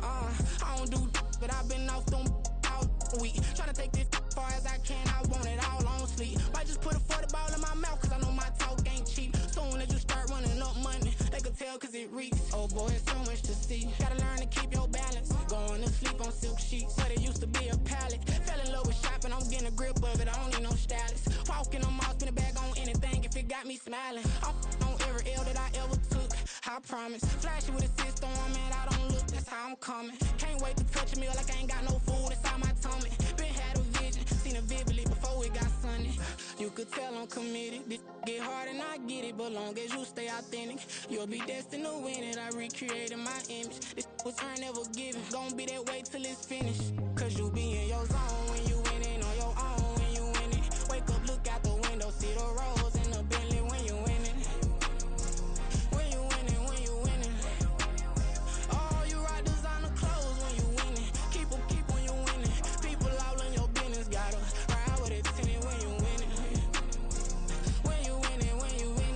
I don't do but I've been off them all week. Tryna take this far as I can, I want it all on sleep. Might just put a 40 ball in my mouth, cause I know my talk ain't cheap. Soon as you start running up money, they could tell cause it reeks. Oh boy, it's so much to see. Gotta learn to keep your balance. Going to sleep on silk sheets, but it used to be a pallet. Fell in love with shopping, I'm getting a grip of it, I don't need no stylist. Walking on mouth, spin a bag on anything if it got me smiling. I'm on every L that I ever took, I promise. Flashing with a system, man, I don't look, that's how I'm coming. Can't wait to touch a meal like I ain't got no food inside my tummy. Been had a vision, seen it vividly before it got sunny. You could tell I'm committed. This get hard and I get it, but long as you stay authentic, you'll be destined to win it. I recreated my image. This was earned, never given. Gonna be that way till it's finished. Cause you be in your zone when you winning on your own when you winning. Wake up, look out the window, see the rose in the Bentley when you winning. When you winning, when you winning. Oh, you rock designer clothes when you winning. Keep when you winning. People all in your business, gotta ride with it tinted when you winning. When you winning, when you winning.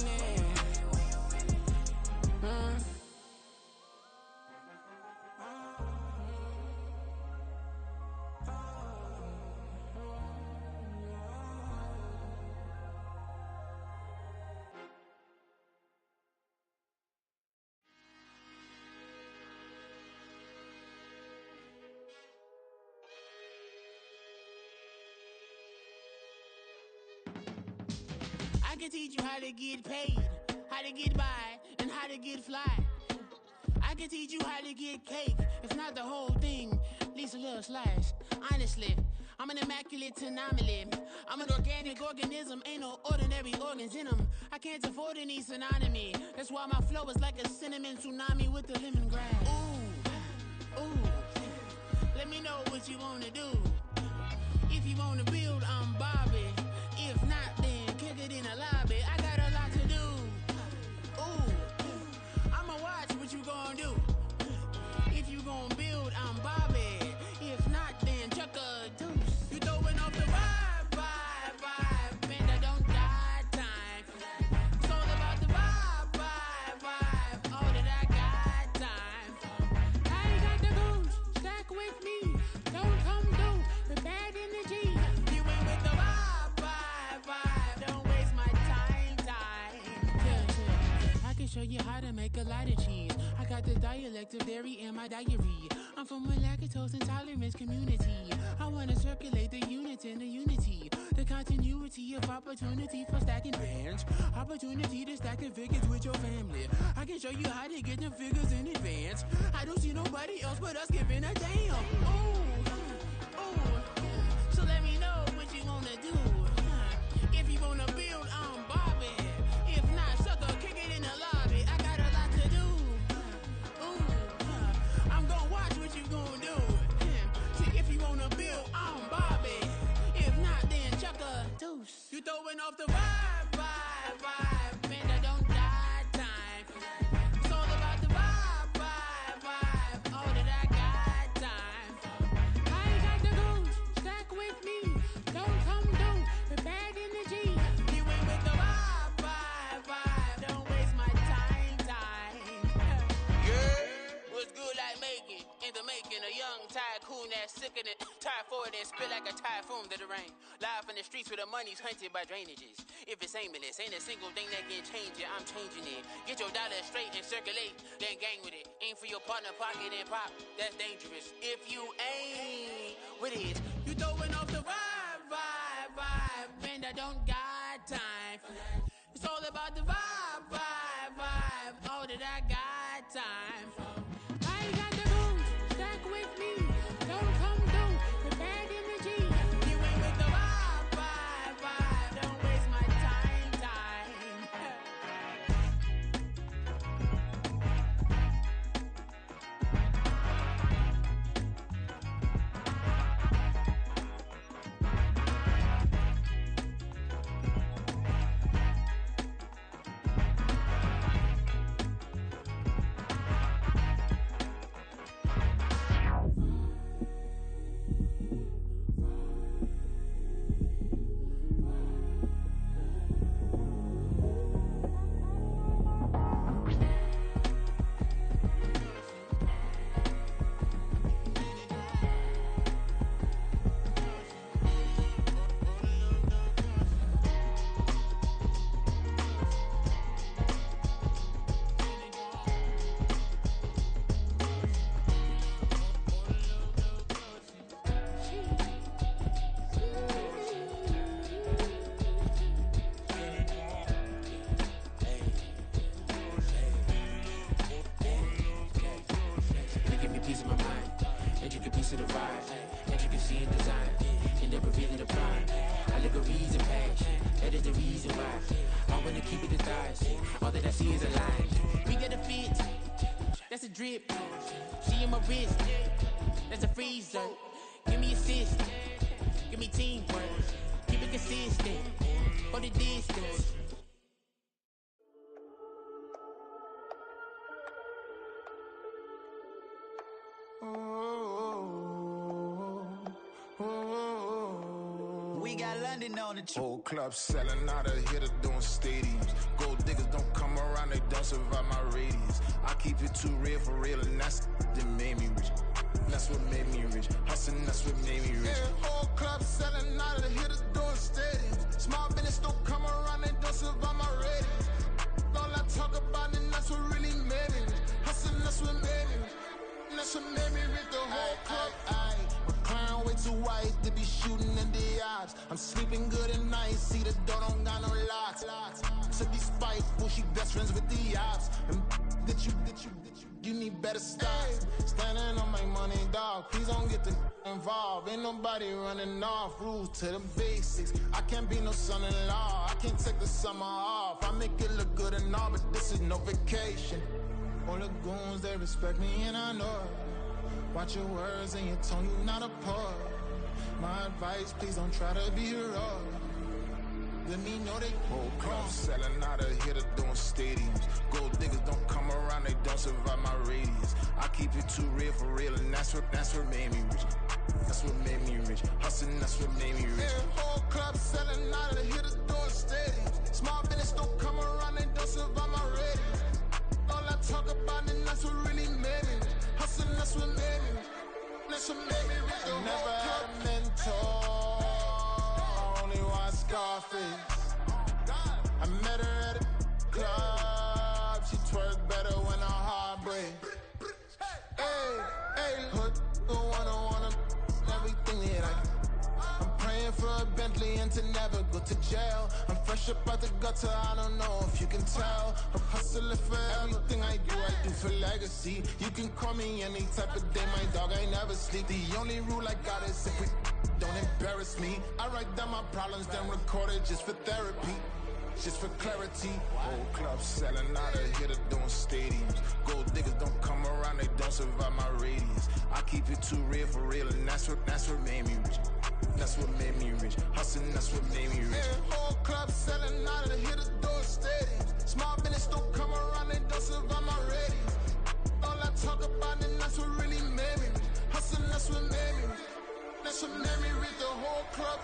I can teach you how to get paid, how to get by, and how to get fly. I can teach you how to get cake, if not the whole thing, at least a little slice. Honestly, I'm an immaculate anomaly. I'm an organic organism, ain't no ordinary organs in them. I can't afford any synonymy. That's why my flow is like a cinnamon tsunami with the lemongrass. Ooh, ooh. Let me know what you wanna do. If you wanna build, I'm Bobby. If not, then kick it in the lobby. I got a lot to do. Ooh, I'ma watch what you gon' do. If like a lot of cheese. I got the dialect of dairy in my diary. I'm from a lactose intolerance community. I wanna circulate the units and the unity, the continuity of opportunity for stacking bands, opportunity to stack the figures with your family. I can show you how to get the figures in advance. I don't see nobody else but us giving a damn. Ooh, ooh. So let me know what you wanna do. If you wanna build, I'm Bobby. If not, sucker, kick it in the lobby. I got a lot to do. Ooh, I'm gonna watch what you gonna do. See, if you wanna build, I'm Bobby. If not, then chuck a deuce. You throwing off the vibe, vibe, vibe. Man, I don't die time. It's all about the vibe, vibe, vibe. All that I got time. I ain't got the goose. Stack with me. Don't come through with bad energy. You ain't with the vibe, vibe, vibe. Don't waste my time. Yeah, what's good like making? In the making, a young tycoon that's sick in it. Tide forward and spit like a typhoon to the rain. Live in the streets where the money's hunted by drainages. If it's aimless, ain't a single thing that can change it. I'm changing it. Get your dollar straight and circulate, then gang with it. Aim for your partner, pocket and pop. That's dangerous. If you ain't with it, you throwing off the vibe, vibe, vibe. Man, I don't got time for that. It's all about the vibe, vibe, vibe. All that I got time for. I ain't got the booze. Stack with me. Don't come through with bad energy. You ain't with the vibe, vibe, vibe. Don't waste my time. That's a drip. She in my wrist. That's a freezer. Give me assist. Give me teamwork. Keep it consistent. For the distance. We got London on the trip. Whole club selling out of here to doing stadiums. Gold diggers don't come around, they don't survive my radius. I keep it too real for real, and that's that made me rich. That's what made me rich. Hustling, that's what made me rich. Yeah, whole club selling out of here to doing stadiums. Small business don't come around, they don't survive my radius. All I talk about, and that's what really made me rich. Hustling, that's what made me rich. That's what made me rich. The whole club. Clown way too white to be shooting in the eyes. I'm sleeping good at night, see the door don't got no locks. To be spiteful, she best friends with the ops. And you need better stocks. Standing on my money, dog, please don't get involved. Ain't nobody running off, rules to the basics. I can't be no son-in-law, I can't take the summer off. I make it look good and all, but this is no vacation. All the goons, they respect me and I know it. Watch your words and your tone, you not a part. My advice, please don't try to be heroic. Let me know they whole club selling out of here to doing stadiums. Gold diggers don't come around, they don't survive my radius. I keep it too real for real, and that's what made me rich. That's what made me rich. Hustling, that's what made me rich. Yeah, whole club selling out of here to doing stadiums. Small business don't come around, they don't survive my radius. All I talk about, and that's what really made me rich. Hustling, that's what made me rich. That's what made me rich. I never had a mentor, only one Scarface. I met her at a club, she twerked better discipline to never go to jail. I'm fresh up out the gutter, I don't know if you can tell. I'm hustling for everything I do for legacy. You can call me any type of day, my dog, I never sleep. The only rule I got is if we don't embarrass me. I write down my problems, then record it just for therapy. Just for clarity, whole club selling out of here to doing stadiums. Gold diggers don't come around, they don't survive my radius. I keep it too real for real, and that's what made me rich. That's what made me rich. Hustling, that's what made me rich. Yeah, whole club selling out of here to doing stadiums. Small business don't come around, they don't survive my radius. All I talk about, and that's what really made me rich. Hustling, that's what made me rich. That's what made me rich. The whole club.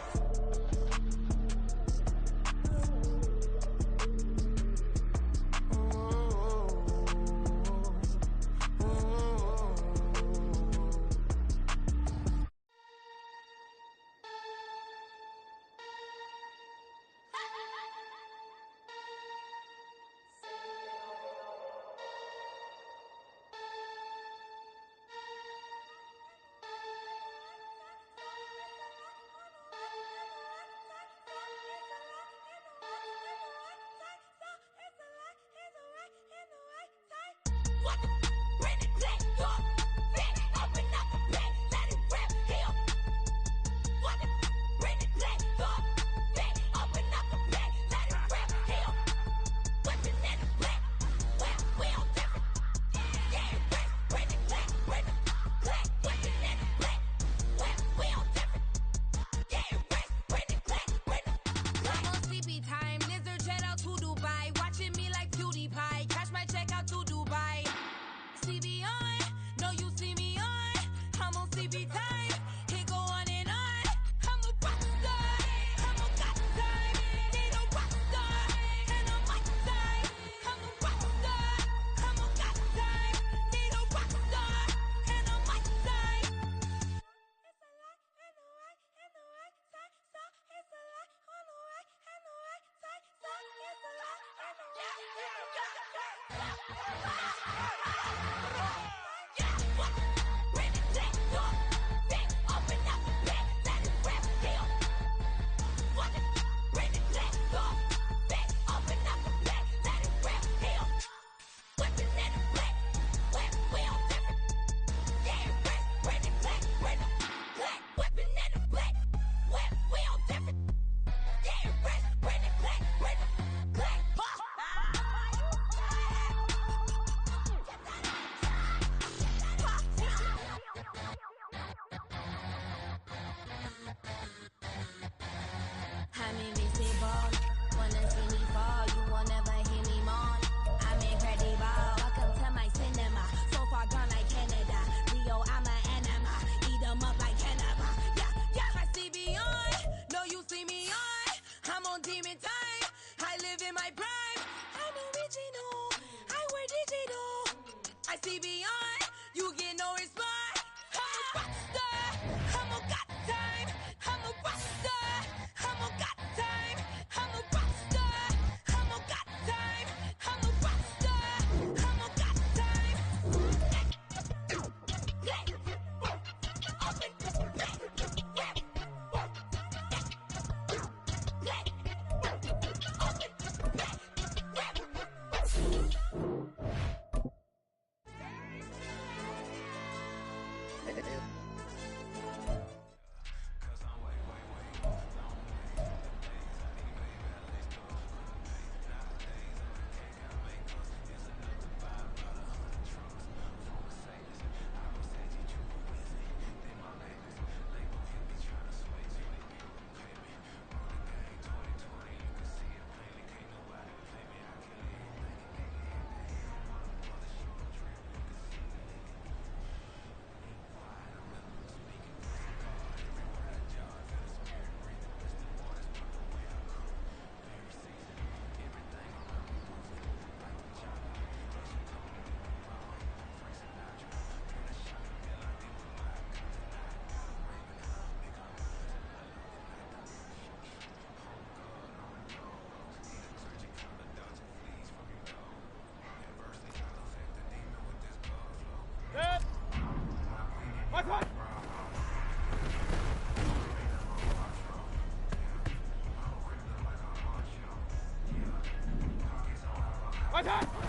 Watch out!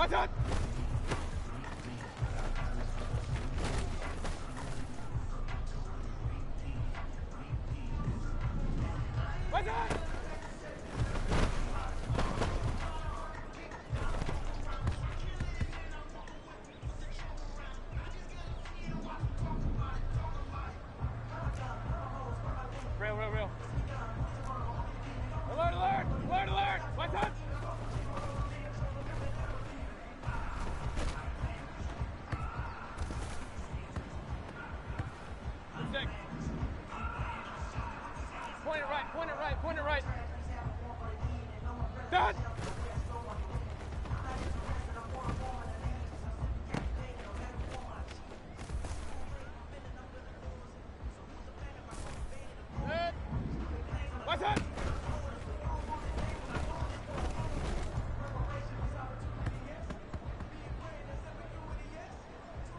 Watch out! Real. Alert! Watch out! Point it right. Done! Good. Watch out!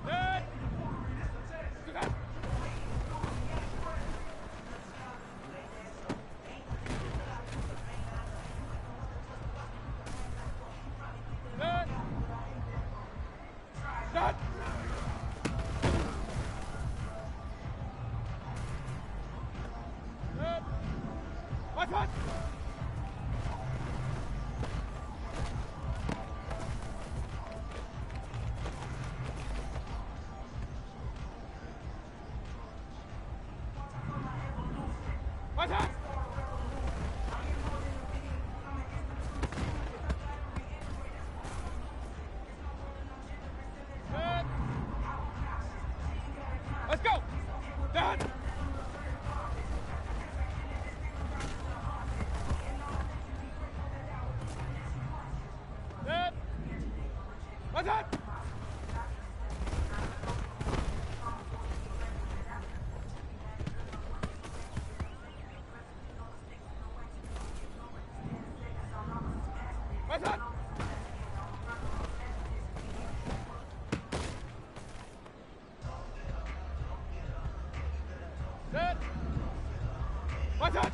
Good. Done. Good. Watch out! Watch out! Good. Let's go! Done! Good. Watch out! What's up? Good. What's up?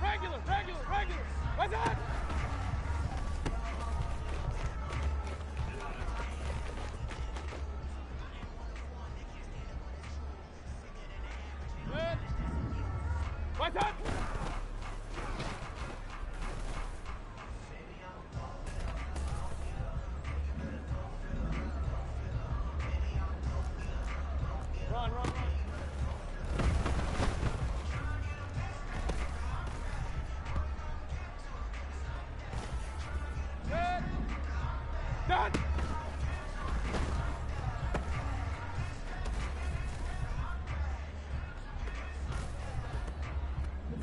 Regular. What's up? Good. What's up? Run. Good. Done.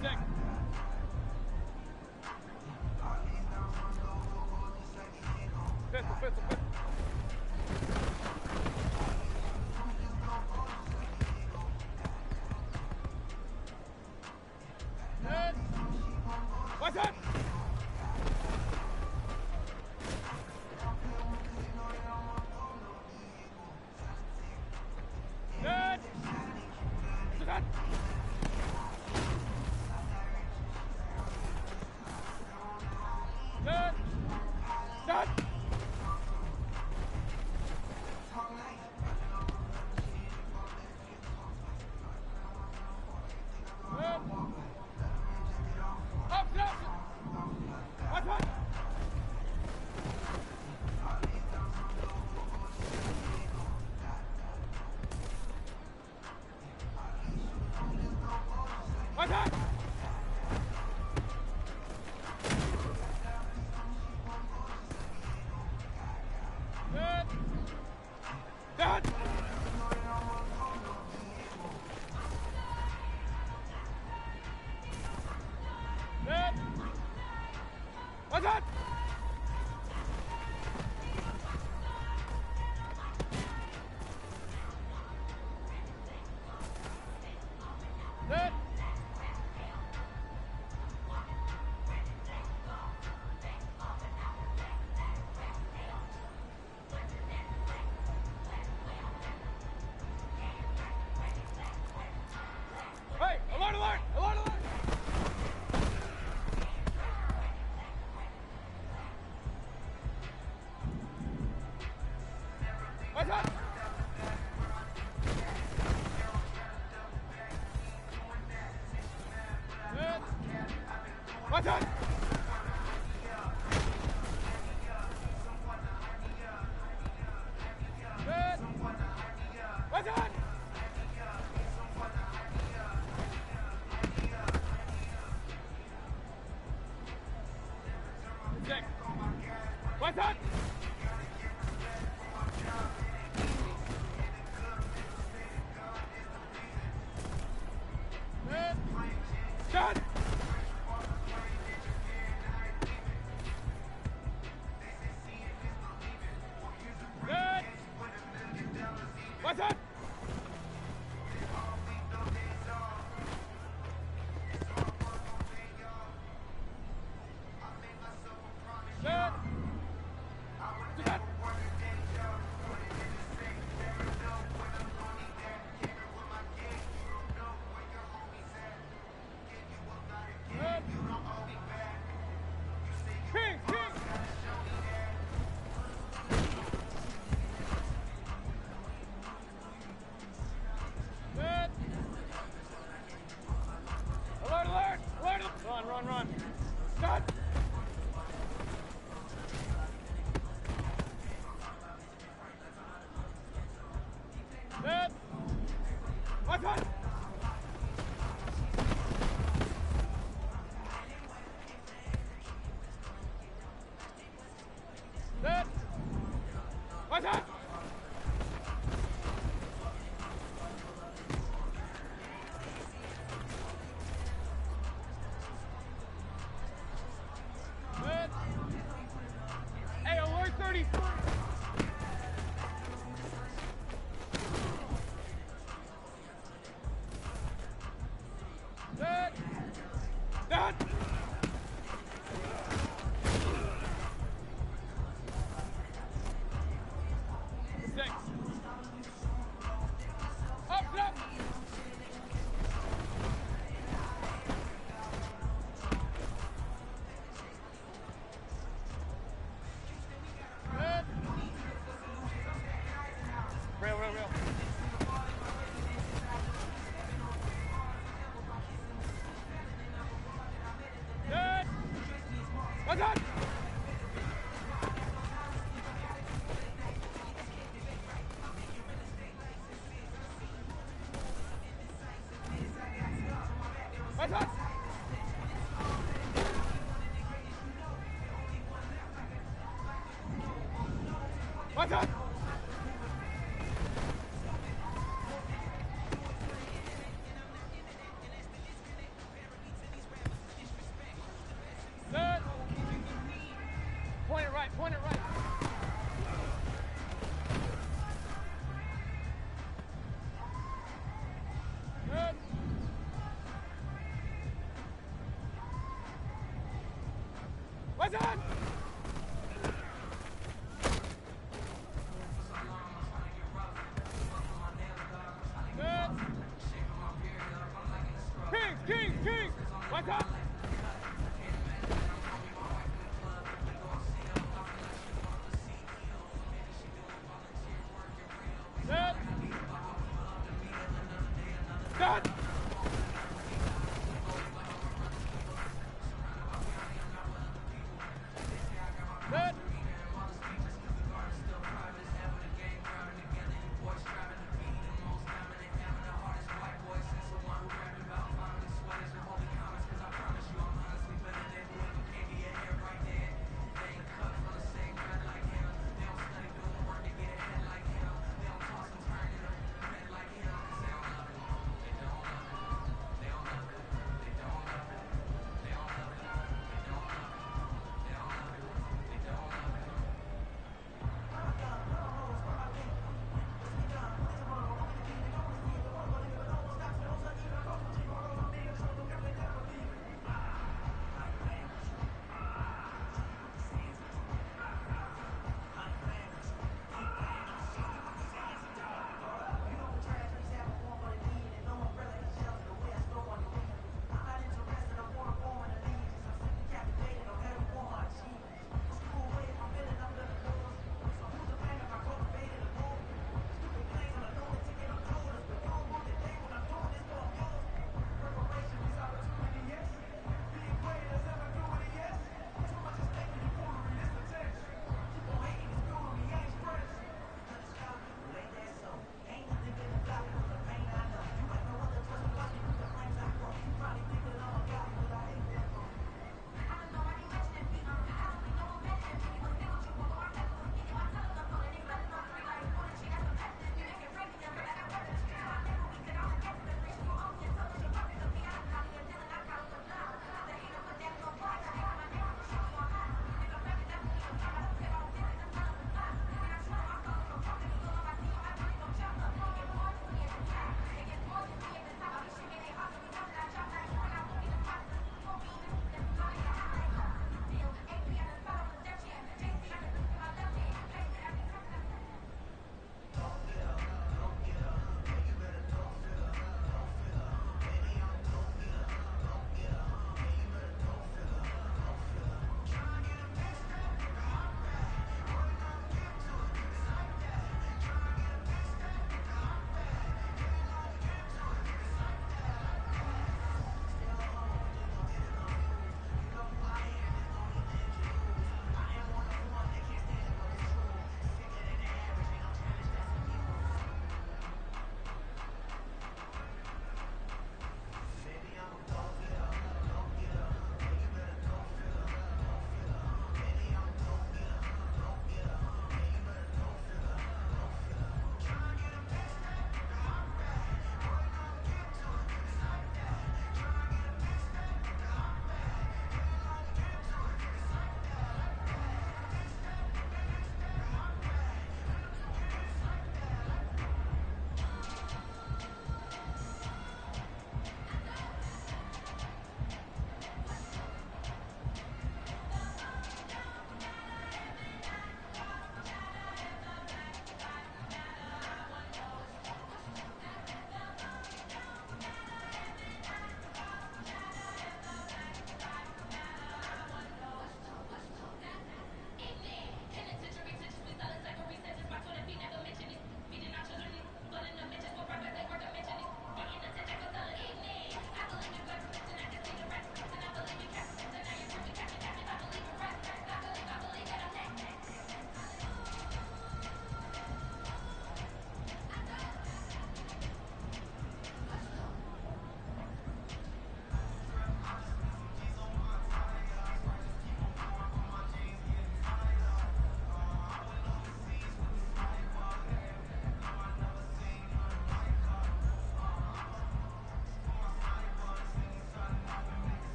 Second. Pistol. Good. What's up? Good. Done. Good. Done. Good. Up. What's up? What's up? Good. Done. Good. What's up? Good. Hey, alert! What's up? Good. What's up? Good. What's up? Check. What's up? Good. Done. Good. What's up? Good. What's up? What's up? What's up? Good. Point it right, point it right. Good. What's up? Kings! What's up? Set. Done.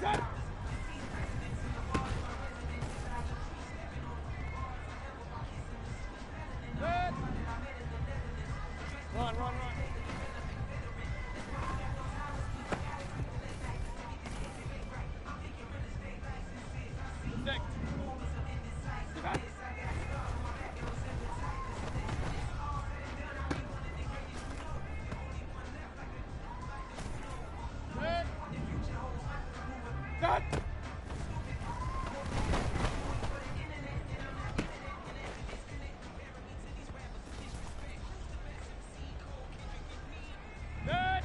What's up? Good. Run, run, run. Stick. Get back. Good. Done. Good.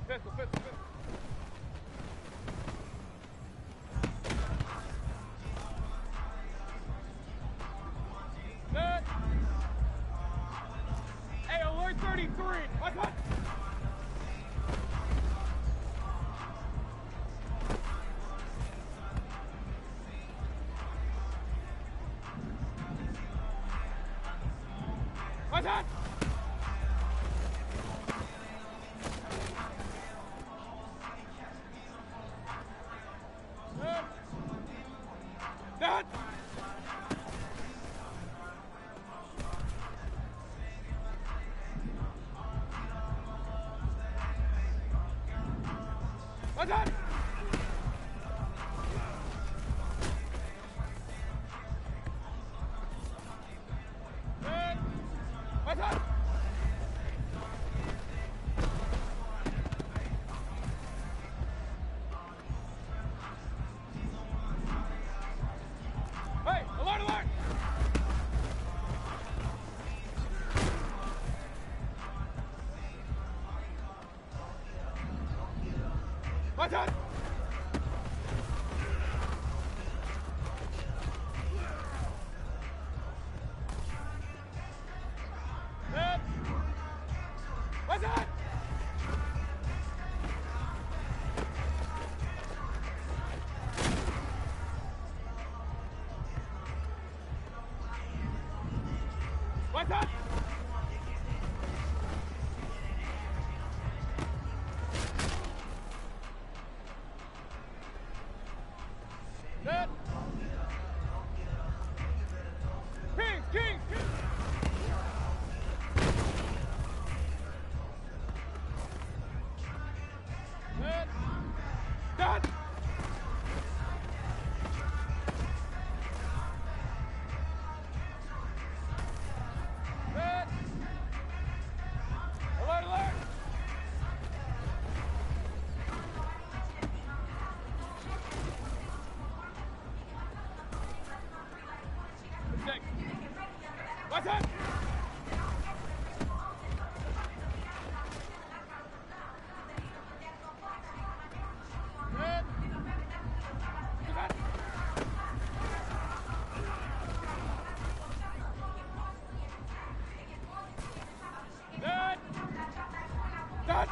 Pistol, pistol, pistol. Good. Hey, alert 33. What? What's that? Good. That. What's that? Good. What's that? Hey, alert, alert! What's that? Good. What's that? What's that? Good. Kings, Kings, Kings. Good. Done. Good. Alert, alert. Stick. What's up? Good. What's that? Good. Done.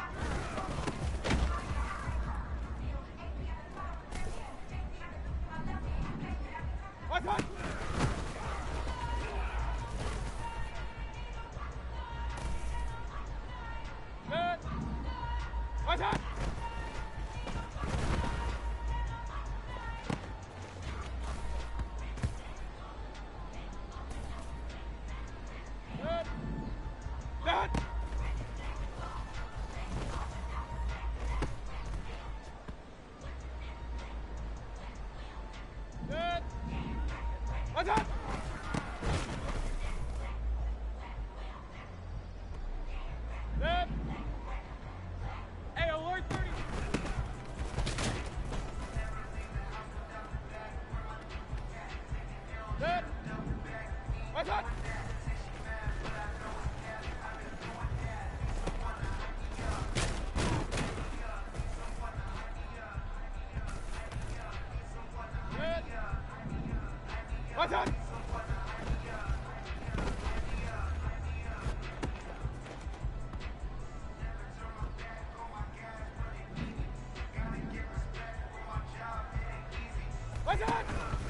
What's up? Good. What's up? Good. Done. Good. What's up? Good. Hey, alert 30. Good. What's up? Good. What's up? What's up?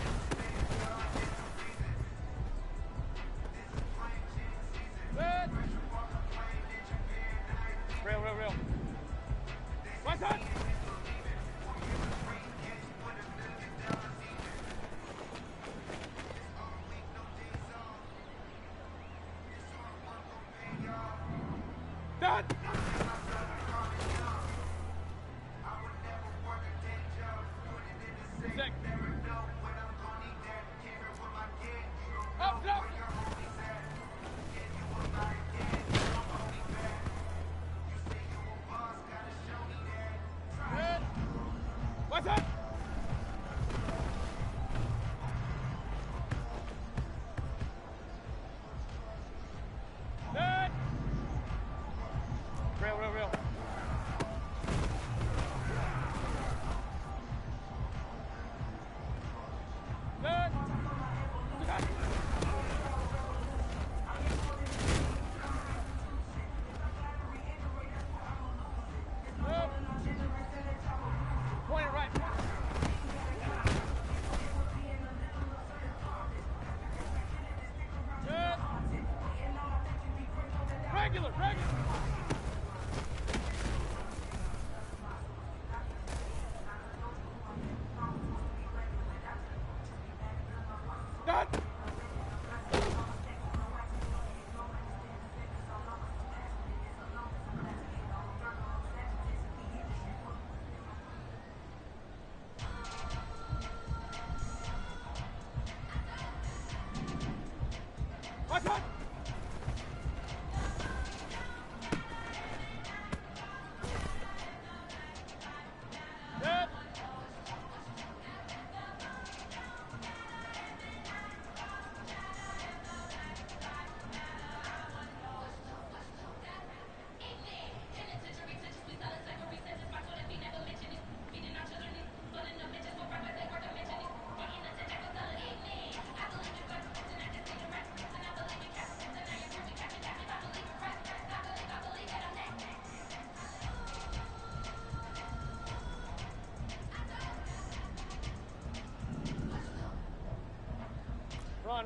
Regular. Done. Watch out. Good. Run.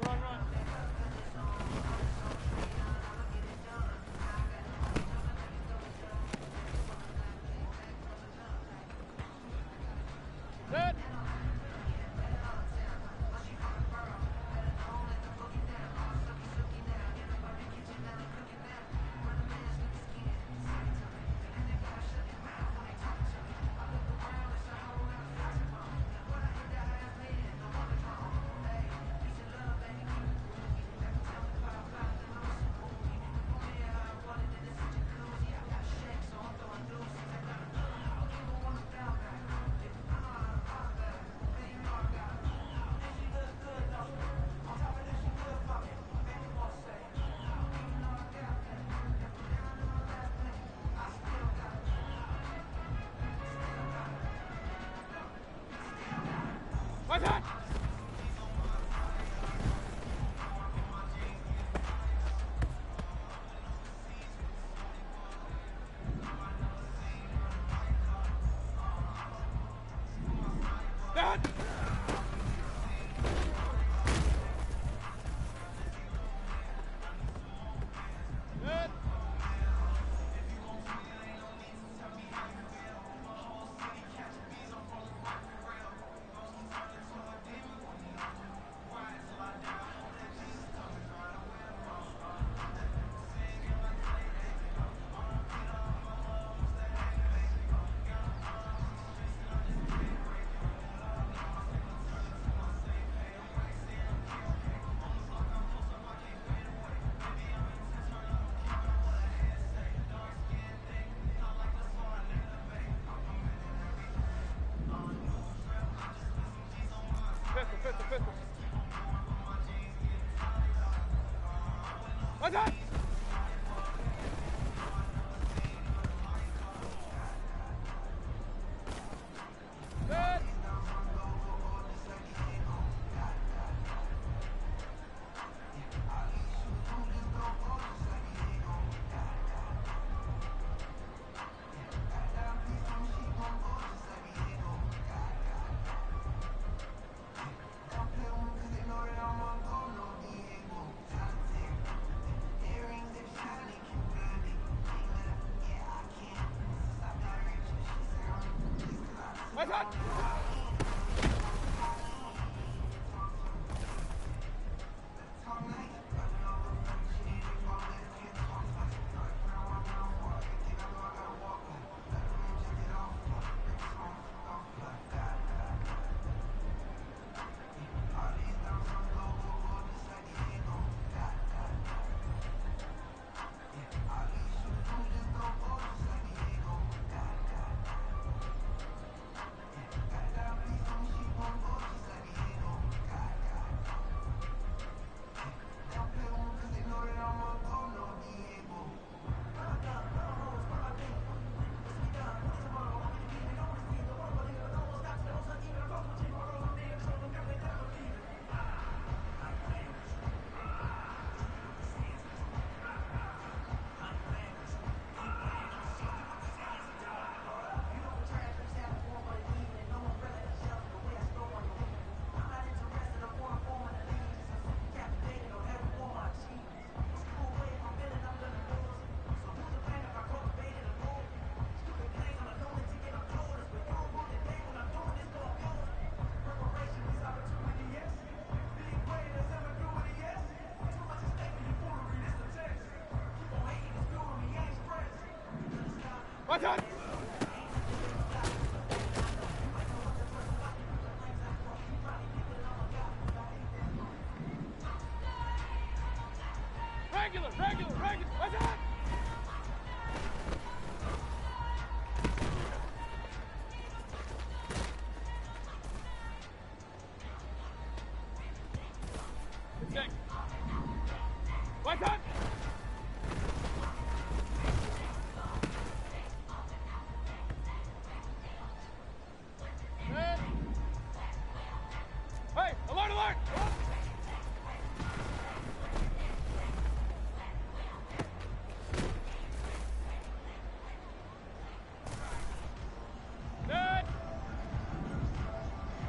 Good. Watch out. Done. Good. Pistol. Watch out. Good. Watch out! Regular! Watch out! Okay. Watch out! Hey, alert! Dead!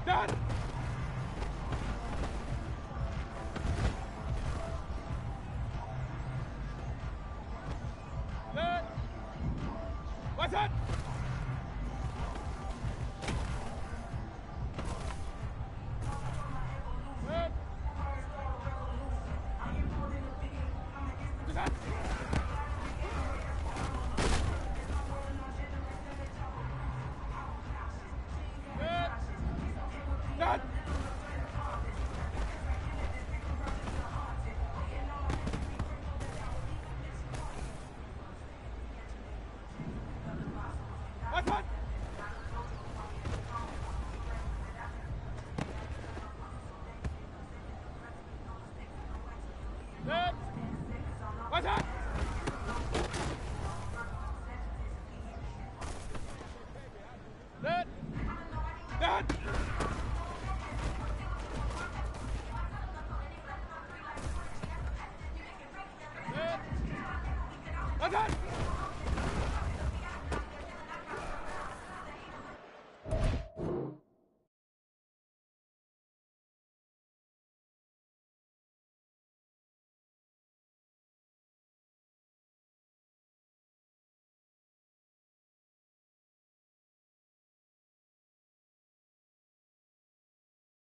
Dead! Dead! Watch out! Dead! Dead! Watch out! Dead! Watch out! Dead!